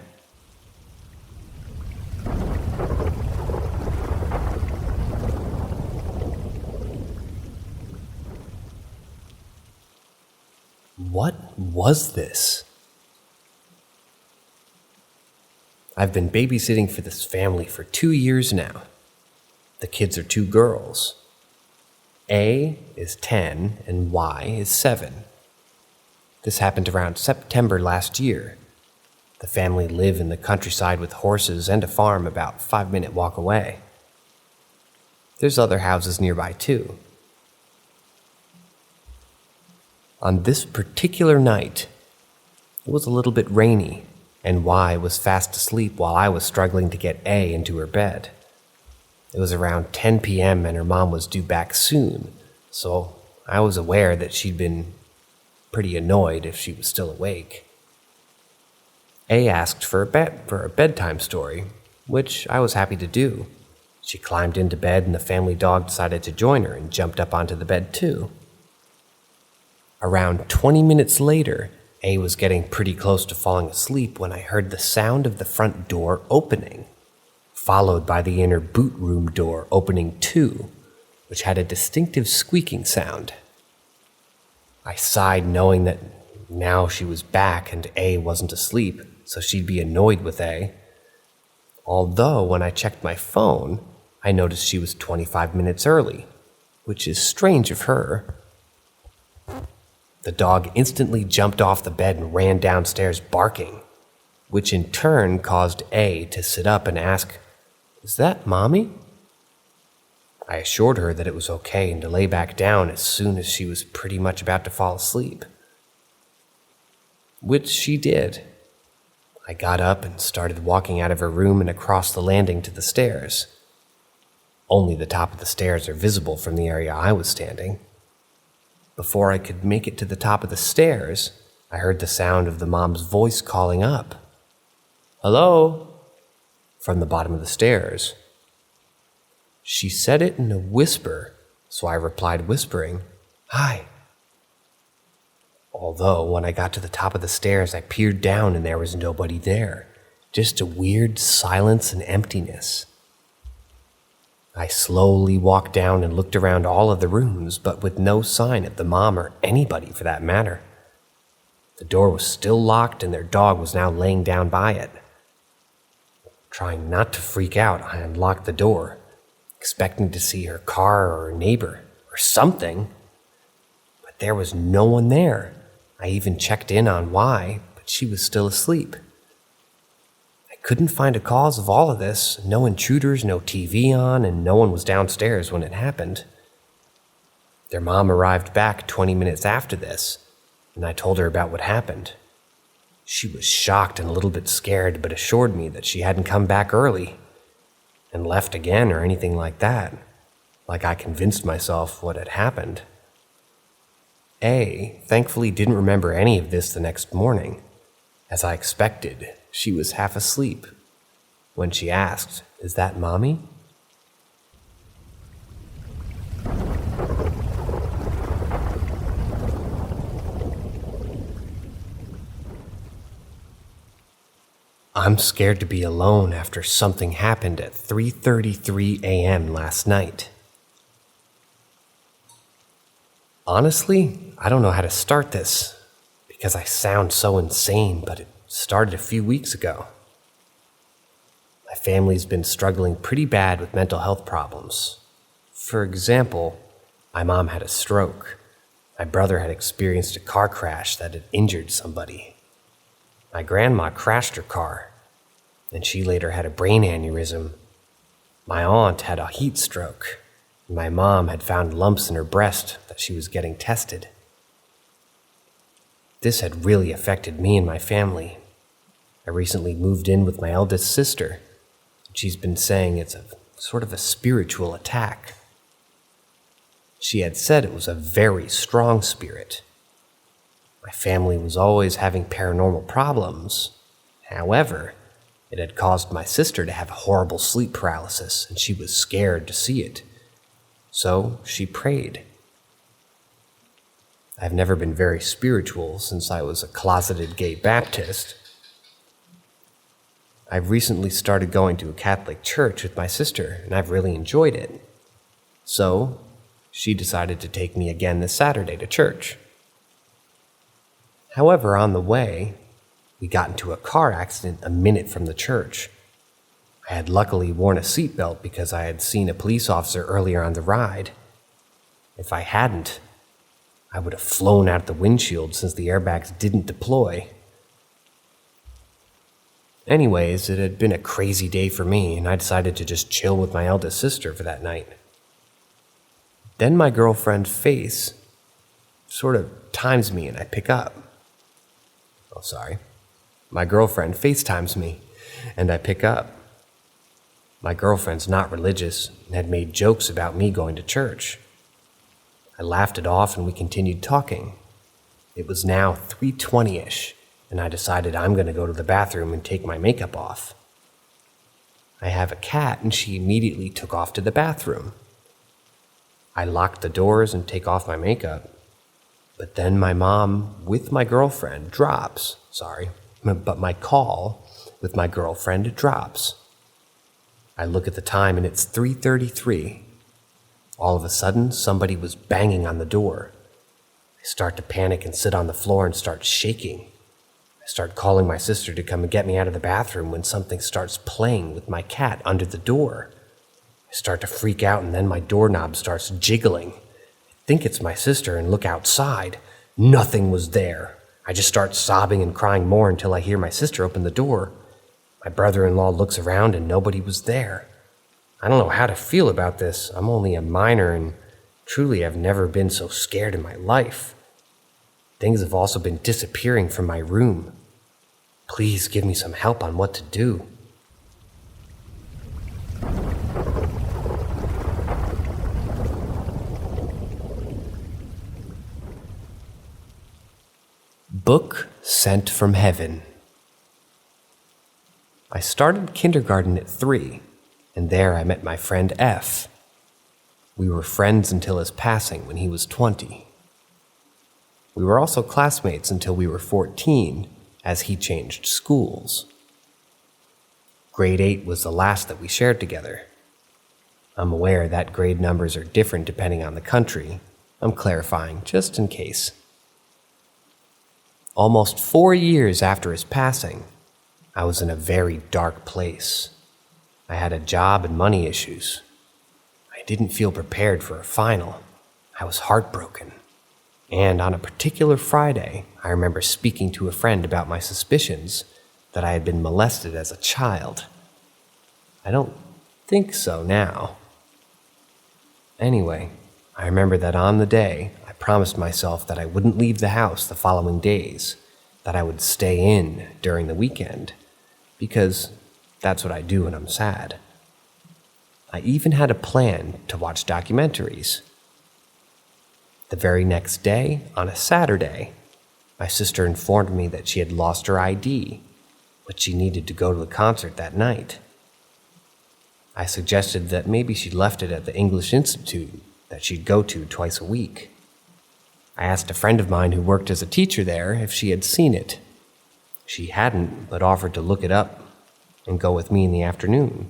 What was this? I've been babysitting for this family for 2 years now. The kids are 2 girls. A is 10 and Y is 7. This happened around September last year. The family live in the countryside with horses and a farm about 5-minute walk away. There's other houses nearby too. On this particular night, it was a little bit rainy, and Y was fast asleep while I was struggling to get A into her bed. It was around 10 p.m. and her mom was due back soon, so I was aware that she'd been pretty annoyed if she was still awake. A asked for a bedtime story, which I was happy to do. She climbed into bed and the family dog decided to join her and jumped up onto the bed too. Around 20 minutes later, A was getting pretty close to falling asleep when I heard the sound of the front door opening, followed by the inner boot room door opening too, which had a distinctive squeaking sound. I sighed knowing that now she was back and A wasn't asleep, so she'd be annoyed with A. Although when I checked my phone, I noticed she was 25 minutes early, which is strange of her. The dog instantly jumped off the bed and ran downstairs barking, which in turn caused A to sit up and ask, Is that Mommy?" I assured her that it was okay and to lay back down as soon as she was pretty much about to fall asleep. Which she did. I got up and started walking out of her room and across the landing to the stairs. Only the top of the stairs are visible from the area I was standing. Before I could make it to the top of the stairs, I heard the sound of the mom's voice calling up, "Hello?" from the bottom of the stairs. She said it in a whisper, so I replied whispering, "Hi." Although when I got to the top of the stairs, I peered down and there was nobody there, just a weird silence and emptiness. I slowly walked down and looked around all of the rooms, but with no sign of the mom or anybody for that matter. The door was still locked and their dog was now laying down by it. Trying not to freak out, I unlocked the door, expecting to see her car or a neighbor or something. But there was no one there. I even checked in on why, but she was still asleep. I couldn't find a cause of all of this. No intruders, no TV on, and no one was downstairs when it happened. Their mom arrived back 20 minutes after this, and I told her about what happened. She was shocked and a little bit scared, but assured me that she hadn't come back early and left again or anything like that, like I convinced myself what had happened. A thankfully didn't remember any of this the next morning. As I expected, she was half asleep when she asked, "Is that Mommy?" I'm scared to be alone after something happened at 3:33 a.m. last night. Honestly, I don't know how to start this because I sound so insane, but it started a few weeks ago. My family's been struggling pretty bad with mental health problems. For example, my mom had a stroke. My brother had experienced a car crash that had injured somebody. My grandma crashed her car, and she later had a brain aneurysm. My aunt had a heat stroke, and my mom had found lumps in her breast that she was getting tested. This had really affected me and my family. I recently moved in with my eldest sister, and she's been saying it's a sort of a spiritual attack. She had said it was a very strong spirit. My family was always having paranormal problems. However, it had caused my sister to have horrible sleep paralysis, and she was scared to see it. So she prayed. I've never been very spiritual since I was a closeted gay Baptist. I've recently started going to a Catholic church with my sister, and I've really enjoyed it. So she decided to take me again this Saturday to church. However, on the way, we got into a car accident a minute from the church. I had luckily worn a seatbelt because I had seen a police officer earlier on the ride. If I hadn't, I would have flown out the windshield since the airbags didn't deploy. Anyways, it had been a crazy day for me, and I decided to just chill with my eldest sister for that night. Then my girlfriend, Face, sort of times me and I pick up. My girlfriend FaceTimes me, and I pick up. My girlfriend's not religious and had made jokes about me going to church. I laughed it off and we continued talking. It was now 3:20-ish, and I decided I'm going to go to the bathroom and take my makeup off. I have a cat, and she immediately took off to the bathroom. I locked the doors and take off my makeup. But then my mom with my girlfriend drops. But my call with my girlfriend drops. I look at the time and it's 3:33. All of a sudden, somebody was banging on the door. I start to panic and sit on the floor and start shaking. I start calling my sister to come and get me out of the bathroom when something starts playing with my cat under the door. I start to freak out and then my doorknob starts jiggling. Think it's my sister and look outside. Nothing was there. I just start sobbing and crying more until I hear my sister open the door. My brother-in-law looks around and nobody was there. I don't know how to feel about this. I'm only a minor and truly I've never been so scared in my life. Things have also been disappearing from my room. Please give me some help on what to do. Book sent from heaven. I started kindergarten at 3, and there I met my friend F. We were friends until his passing when he was 20. We were also classmates until we were 14, as he changed schools. Grade 8 was the last that we shared together. I'm aware that grade numbers are different depending on the country. I'm clarifying just in case. Almost 4 years after his passing, I was in a very dark place. I had a job and money issues. I didn't feel prepared for a final. I was heartbroken. And on a particular Friday, I remember speaking to a friend about my suspicions that I had been molested as a child. I don't think so now. Anyway, I remember that on the day, I promised myself that I wouldn't leave the house the following days, that I would stay in during the weekend, because that's what I do when I'm sad. I even had a plan to watch documentaries. The very next day, on a Saturday, my sister informed me that she had lost her ID, but she needed to go to the concert that night. I suggested that maybe she'd left it at the English Institute that she'd go to twice a week. I asked a friend of mine who worked as a teacher there if she had seen it. She hadn't, but offered to look it up and go with me in the afternoon.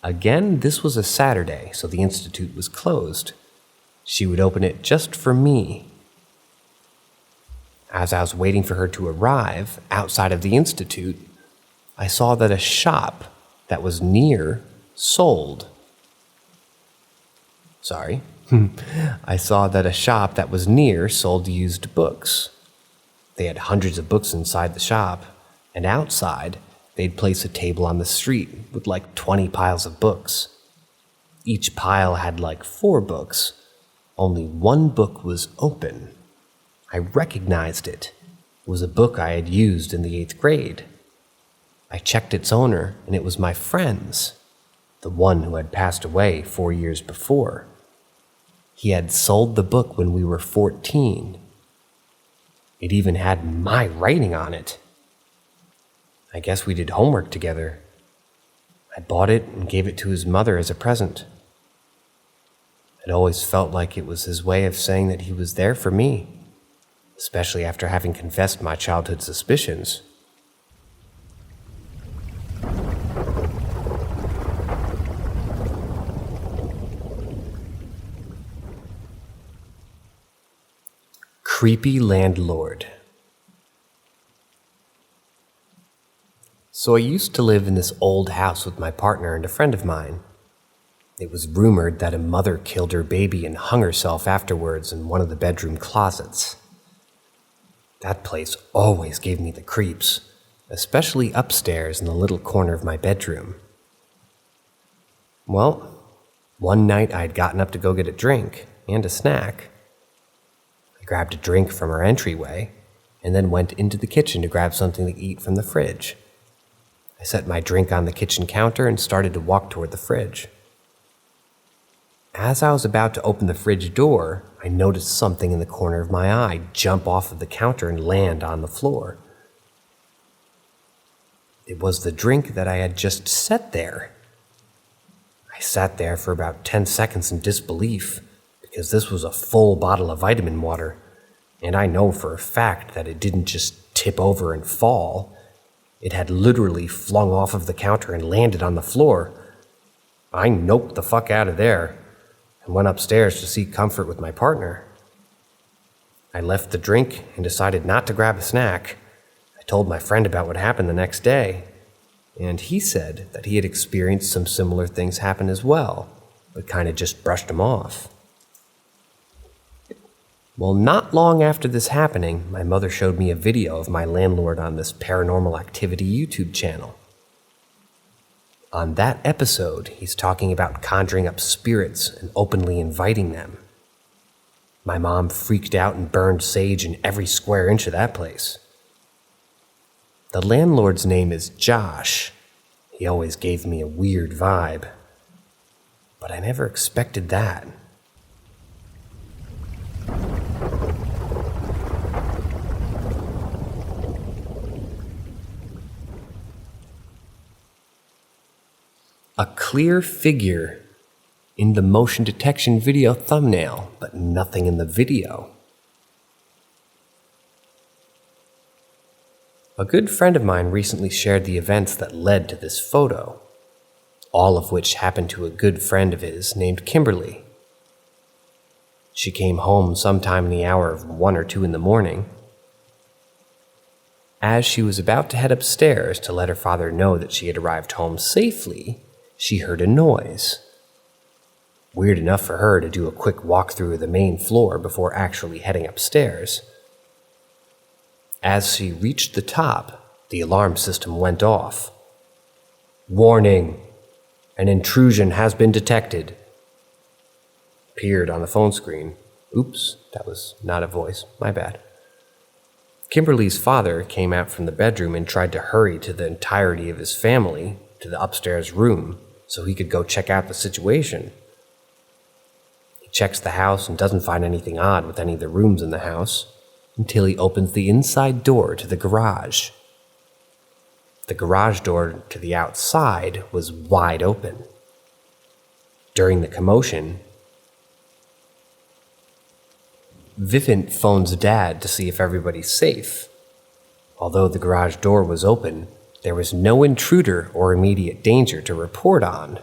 Again, this was a Saturday, so the institute was closed. She would open it just for me. As I was waiting for her to arrive outside of the institute, I saw that a shop that was near sold. I saw that a shop that was near sold used books. They had hundreds of books inside the shop, and outside, they'd place a table on the street with like 20 piles of books. Each pile had like 4 books. Only one book was open. I recognized it. It was a book I had used in the 8th grade. I checked its owner, and it was my friend's, the one who had passed away 4 years before. He had sold the book when we were 14. It even had my writing on it. I guess we did homework together. I bought it and gave it to his mother as a present. It always felt like it was his way of saying that he was there for me, especially after having confessed my childhood suspicions. Creepy landlord. So I used to live in this old house with my partner and a friend of mine. It was rumored that a mother killed her baby and hung herself afterwards in one of the bedroom closets. That place always gave me the creeps, especially upstairs in the little corner of my bedroom. Well, one night I had gotten up to go get a drink and a snack. I grabbed a drink from our entryway and then went into the kitchen to grab something to eat from the fridge. I set my drink on the kitchen counter and started to walk toward the fridge. As I was about to open the fridge door, I noticed something in the corner of my eye jump off of the counter and land on the floor. It was the drink that I had just set there. I sat there for about 10 seconds in disbelief, because this was a full bottle of vitamin water, and I know for a fact that it didn't just tip over and fall. It had literally flung off of the counter and landed on the floor. I noped the fuck out of there and went upstairs to seek comfort with my partner. I left the drink and decided not to grab a snack. I told my friend about what happened the next day, and he said that he had experienced some similar things happen as well, but kind of just brushed them off. Well, not long after this happening, my mother showed me a video of my landlord on this paranormal activity YouTube channel. On that episode, he's talking about conjuring up spirits and openly inviting them. My mom freaked out and burned sage in every square inch of that place. The landlord's name is Josh. He always gave me a weird vibe. But I never expected that. A clear figure in the motion detection video thumbnail, but nothing in the video. A good friend of mine recently shared the events that led to this photo, all of which happened to a good friend of his named Kimberly. She came home sometime in the hour of 1 or 2 in the morning. As she was about to head upstairs to let her father know that she had arrived home safely, she heard a noise. Weird enough for her to do a quick walkthrough of the main floor before actually heading upstairs. As she reached the top, the alarm system went off. "Warning! An intrusion has been detected," appeared on the phone screen. Oops, that was not a voice, my bad. Kimberly's father came out from the bedroom and tried to hurry to the entirety of his family to the upstairs room so he could go check out the situation. He checks the house and doesn't find anything odd with any of the rooms in the house until he opens the inside door to the garage. The garage door to the outside was wide open. During the commotion, Vivint phones Dad to see if everybody's safe. Although the garage door was open, there was no intruder or immediate danger to report on.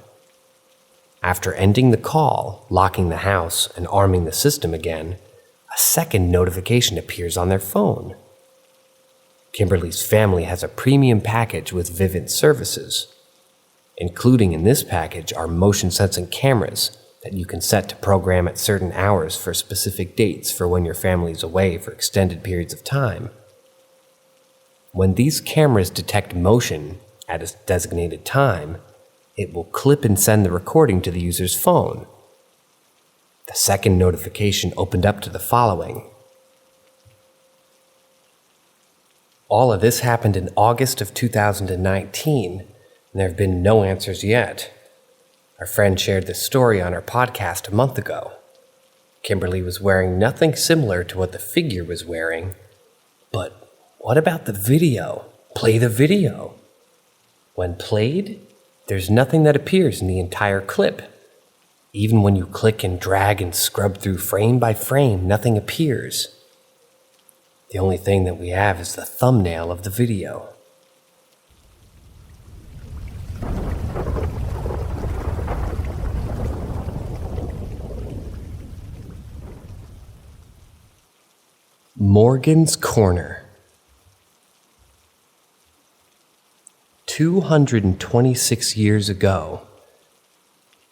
After ending the call, locking the house, and arming the system again, a second notification appears on their phone. Kimberly's family has a premium package with Vivint services. Including in this package are motion-sensing cameras that you can set to program at certain hours for specific dates for when your family's away for extended periods of time. When these cameras detect motion at a designated time, it will clip and send the recording to the user's phone. The second notification opened up to the following. All of this happened in August of 2019, and there have been no answers yet. Our friend shared this story on our podcast a month ago. Kimberly was wearing nothing similar to what the figure was wearing, but what about the video? Play the video. When played, there's nothing that appears in the entire clip. Even when you click and drag and scrub through frame by frame, nothing appears. The only thing that we have is the thumbnail of the video. Morgan's Corner. 226 years ago,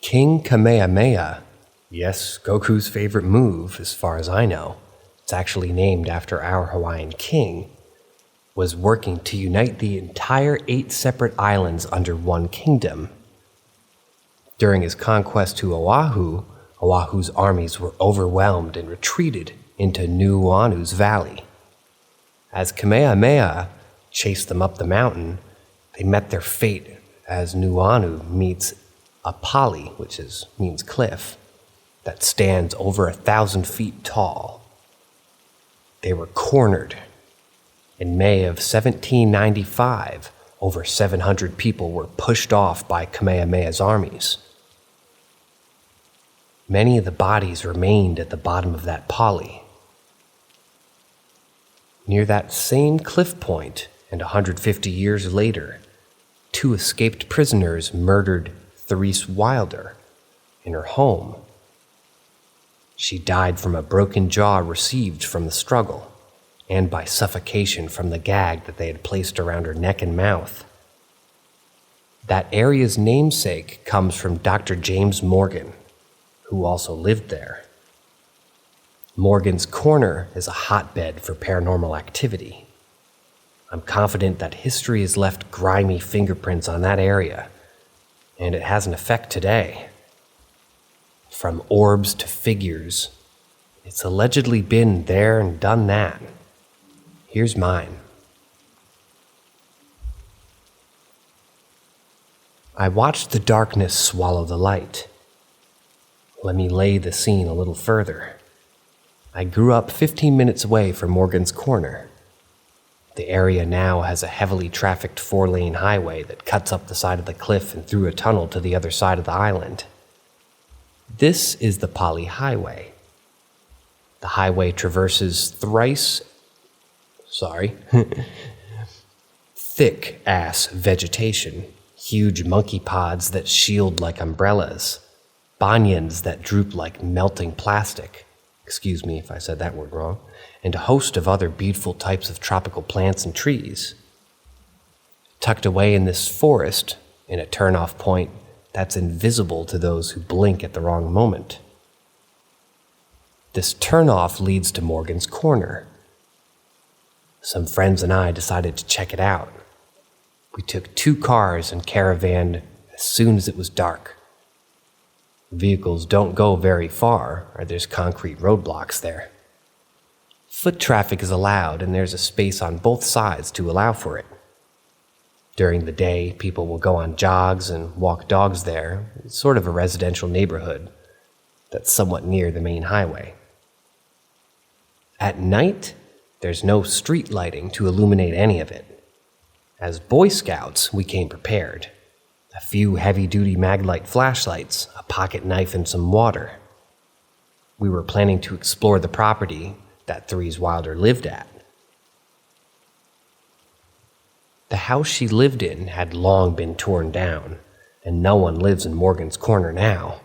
King Kamehameha, yes, Goku's favorite move as far as I know, it's actually named after our Hawaiian king, was working to unite the entire 8 separate islands under one kingdom. During his conquest to Oahu, Oahu's armies were overwhelmed and retreated into Nuuanu's valley. As Kamehameha chased them up the mountain, they met their fate as Nuuanu meets a pali, which means cliff, that stands over 1,000 feet tall. They were cornered. In May of 1795, over 700 people were pushed off by Kamehameha's armies. Many of the bodies remained at the bottom of that pali. Near that same cliff point, and 150 years later, 2 escaped prisoners murdered Therese Wilder in her home. She died from a broken jaw received from the struggle, and by suffocation from the gag that they had placed around her neck and mouth. That area's namesake comes from Dr. James Morgan, who also lived there. Morgan's Corner is a hotbed for paranormal activity. I'm confident that history has left grimy fingerprints on that area, and it has an effect today. From orbs to figures, it's allegedly been there and done that. Here's mine. I watched the darkness swallow the light. Let me lay the scene a little further. I grew up 15 minutes away from Morgan's Corner. The area now has a heavily trafficked 4-lane highway that cuts up the side of the cliff and through a tunnel to the other side of the island. This is the Poly Highway. The highway traverses thick-ass vegetation, huge monkey pods that shield like umbrellas, banyans that droop like melting plastic, excuse me if I said that word wrong, and a host of other beautiful types of tropical plants and trees. Tucked away in this forest, in a turn-off point that's invisible to those who blink at the wrong moment. This turn-off leads to Morgan's Corner. Some friends and I decided to check it out. We took 2 cars and caravaned as soon as it was dark. Vehicles don't go very far, or there's concrete roadblocks there. Foot traffic is allowed, and there's a space on both sides to allow for it. During the day, people will go on jogs and walk dogs there. It's sort of a residential neighborhood that's somewhat near the main highway. At night, there's no street lighting to illuminate any of it. As Boy Scouts, we came prepared. A few heavy-duty maglite flashlights, a pocket knife, and some water. We were planning to explore the property that Threes Wilder lived at. The house she lived in had long been torn down, and no one lives in Morgan's Corner now.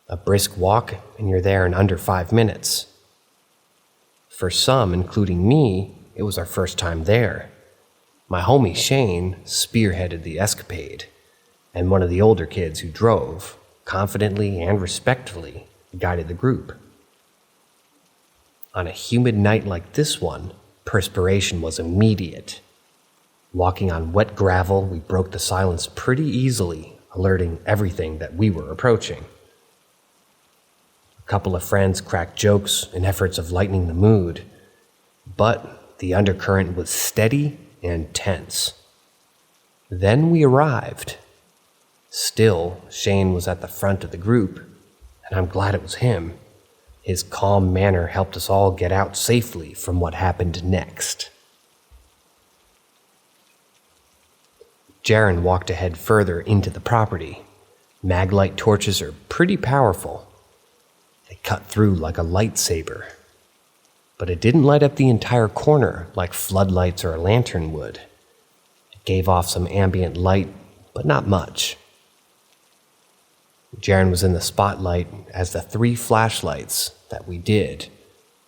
A brisk walk, and you're there in under 5 minutes. For some, including me, it was our first time there. My homie Shane spearheaded the escapade, and one of the older kids who drove, confidently and respectfully, guided the group. On a humid night like this one, perspiration was immediate. Walking on wet gravel, we broke the silence pretty easily, alerting everything that we were approaching. A couple of friends cracked jokes in efforts of lightening the mood, but the undercurrent was steady and tense. Then we arrived. Still, Shane was at the front of the group, and I'm glad it was him. His calm manner helped us all get out safely from what happened next. Jaren walked ahead further into the property. Maglite torches are pretty powerful. They cut through like a lightsaber. But it didn't light up the entire corner like floodlights or a lantern would. It gave off some ambient light, but not much. Jaren was in the spotlight as the 3 flashlights that we did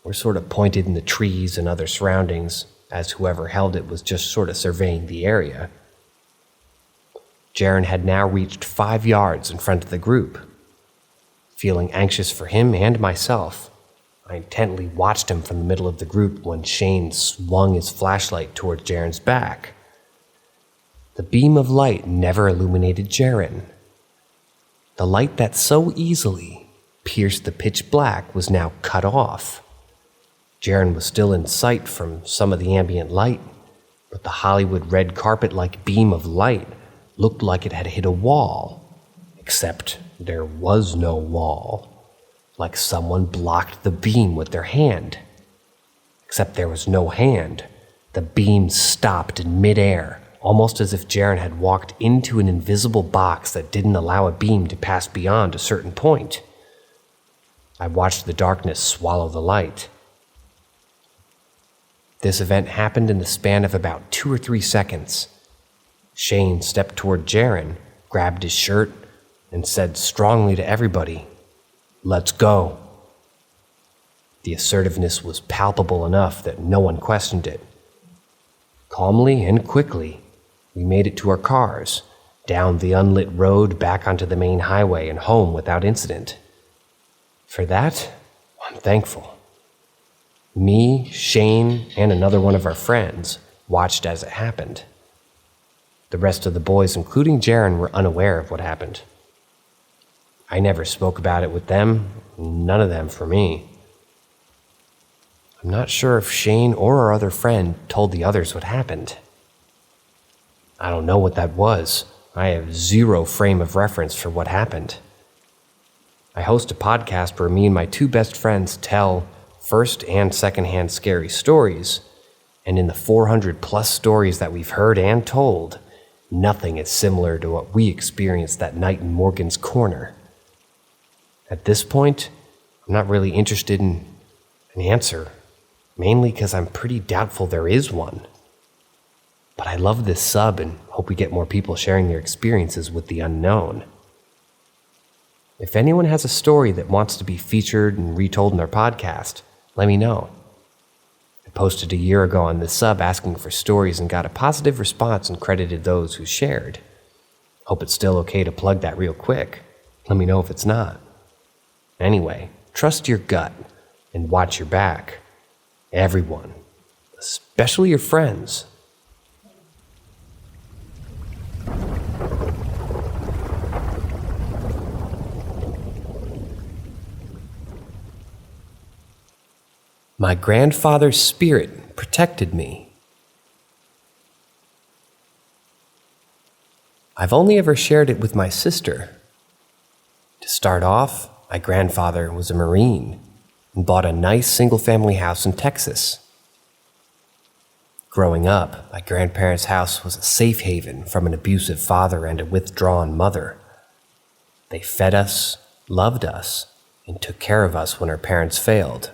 were sort of pointed in the trees and other surroundings, as whoever held it was just sort of surveying the area. Jaren had now reached 5 yards in front of the group. Feeling anxious for him and myself, I intently watched him from the middle of the group when Shane swung his flashlight towards Jaren's back. The beam of light never illuminated Jaren. The light that so easily pierced the pitch black was now cut off. Jaren was still in sight from some of the ambient light, but the Hollywood red carpet-like beam of light looked like it had hit a wall, except there was no wall. Like someone blocked the beam with their hand. Except there was no hand. The beam stopped in midair, almost as if Jaren had walked into an invisible box that didn't allow a beam to pass beyond a certain point. I watched the darkness swallow the light. This event happened in the span of about 2 or 3 seconds. Shane stepped toward Jaren, grabbed his shirt, and said strongly to everybody, "Let's go." The assertiveness was palpable enough that no one questioned it. Calmly and quickly, we made it to our cars, down the unlit road back onto the main highway and home without incident. For that, I'm thankful. Me, Shane, and another one of our friends watched as it happened. The rest of the boys, including Jaren, were unaware of what happened. I never spoke about it with them, none of them for me. I'm not sure if Shane or our other friend told the others what happened. I don't know what that was. I have zero frame of reference for what happened. I host a podcast where me and my two best friends tell first and secondhand scary stories, and in the 400 plus stories that we've heard and told, nothing is similar to what we experienced that night in Morgan's Corner. At this point, I'm not really interested in an answer, mainly because I'm pretty doubtful there is one. But I love this sub and hope we get more people sharing their experiences with the unknown. If anyone has a story that wants to be featured and retold in their podcast, let me know. I posted a year ago on this sub asking for stories and got a positive response and credited those who shared. Hope it's still okay to plug that real quick. Let me know if it's not. Anyway, trust your gut and watch your back. Everyone, especially your friends. My grandfather's spirit protected me. I've only ever shared it with my sister. To start off, my grandfather was a Marine and bought a nice single-family house in Texas. Growing up, my grandparents' house was a safe haven from an abusive father and a withdrawn mother. They fed us, loved us, and took care of us when our parents failed.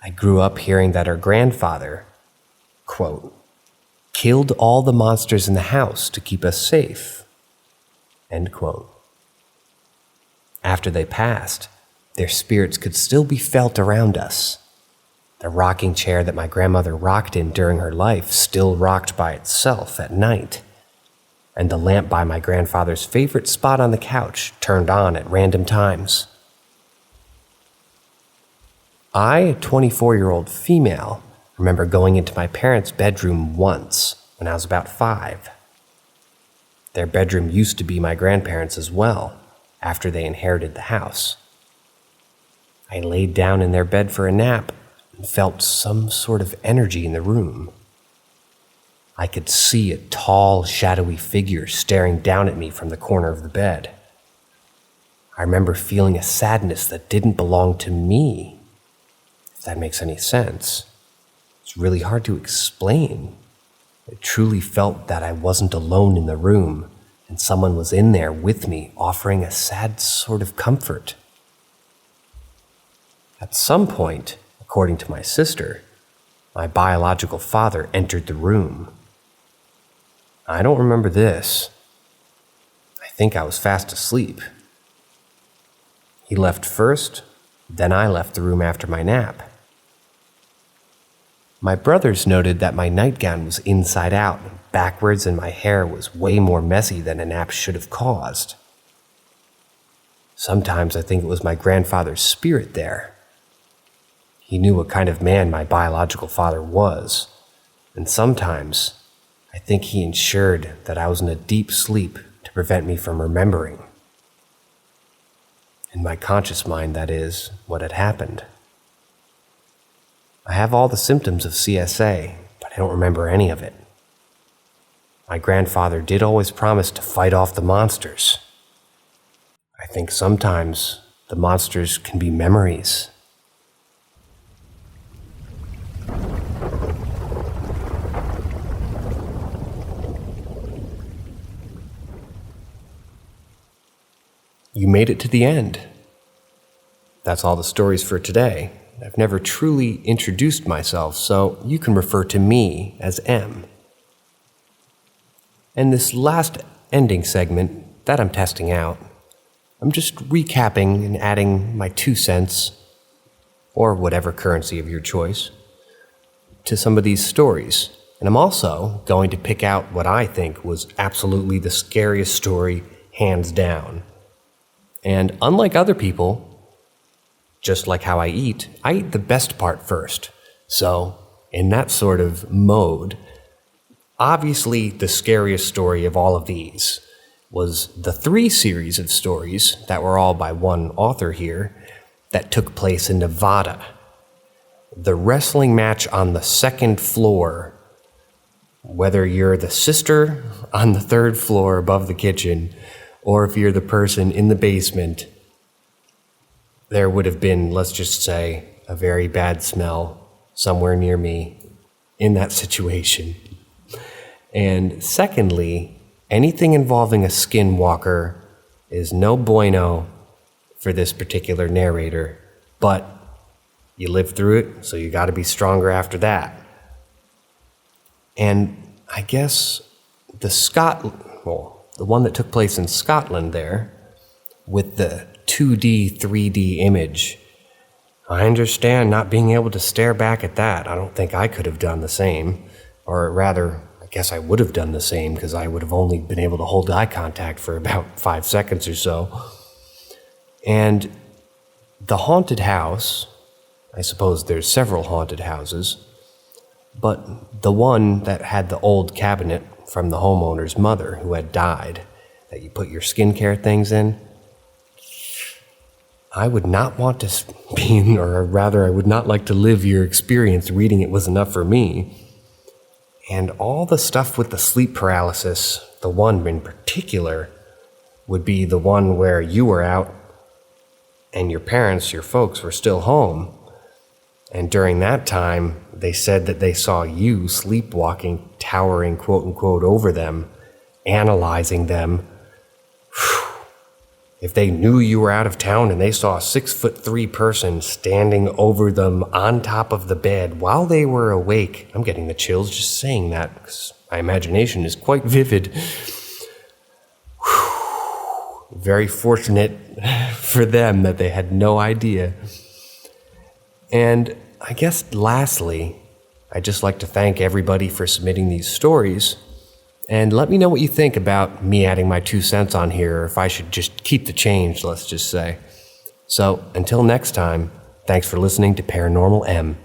I grew up hearing that our grandfather, quote, killed all the monsters in the house to keep us safe, end quote. After they passed, their spirits could still be felt around us. The rocking chair that my grandmother rocked in during her life still rocked by itself at night, and the lamp by my grandfather's favorite spot on the couch turned on at random times. I, a 24-year-old female, remember going into my parents' bedroom once when I was about 5. Their bedroom used to be my grandparents' as well, after they inherited the house. I laid down in their bed for a nap and felt some sort of energy in the room. I could see a tall, shadowy figure staring down at me from the corner of the bed. I remember feeling a sadness that didn't belong to me, if that makes any sense. It's really hard to explain. I truly felt that I wasn't alone in the room, and someone was in there with me, offering a sad sort of comfort. At some point, according to my sister, my biological father entered the room. I don't remember this. I think I was fast asleep. He left first, then I left the room after my nap. My brothers noted that my nightgown was inside out and backwards, and my hair was way more messy than a nap should have caused. Sometimes I think it was my grandfather's spirit there. He knew what kind of man my biological father was, and sometimes I think he ensured that I was in a deep sleep to prevent me from remembering. In my conscious mind, that is, what had happened. I have all the symptoms of CSA, but I don't remember any of it. My grandfather did always promise to fight off the monsters. I think sometimes the monsters can be memories. You made it to the end. That's all the stories for today. I've never truly introduced myself, so you can refer to me as M. And this last ending segment that I'm testing out, I'm just recapping and adding my 2 cents, or whatever currency of your choice, to some of these stories. And I'm also going to pick out what I think was absolutely the scariest story, hands down. And unlike other people, just like how I eat the best part first. So, in that sort of mode, obviously the scariest story of all of these was the 3 series of stories that were all by one author here that took place in Nevada. The wrestling match on the 2nd floor, whether you're the sister on the 3rd floor above the kitchen, or if you're the person in the basement, there would have been, let's just say, a very bad smell somewhere near me in that situation. And secondly, anything involving a skinwalker is no bueno for this particular narrator, but you lived through it, so you got to be stronger after that. And I guess the one that took place in Scotland there, with the 2D, 3D image, I understand not being able to stare back at that. I don't think I could have done the same, or rather, I guess I would have done the same because I would have only been able to hold eye contact for about 5 seconds or so. And the haunted house, I suppose there's several haunted houses, but the one that had the old cabinet from the homeowner's mother who had died, that you put your skincare things in, I would not want to be in, or rather I would not like to live your experience. Reading it was enough for me. And all the stuff with the sleep paralysis, the one in particular, would be the one where you were out and your parents, your folks, were still home. And during that time, they said that they saw you sleepwalking, towering, quote-unquote, over them, analyzing them. If they knew you were out of town and they saw a 6'3" person standing over them on top of the bed while they were awake, I'm getting the chills just saying that because my imagination is quite vivid. Very fortunate for them that they had no idea. And I guess lastly, I'd just like to thank everybody for submitting these stories. And let me know what you think about me adding my 2 cents on here, or if I should just keep the change, let's just say. So, until next time, thanks for listening to Paranormal M.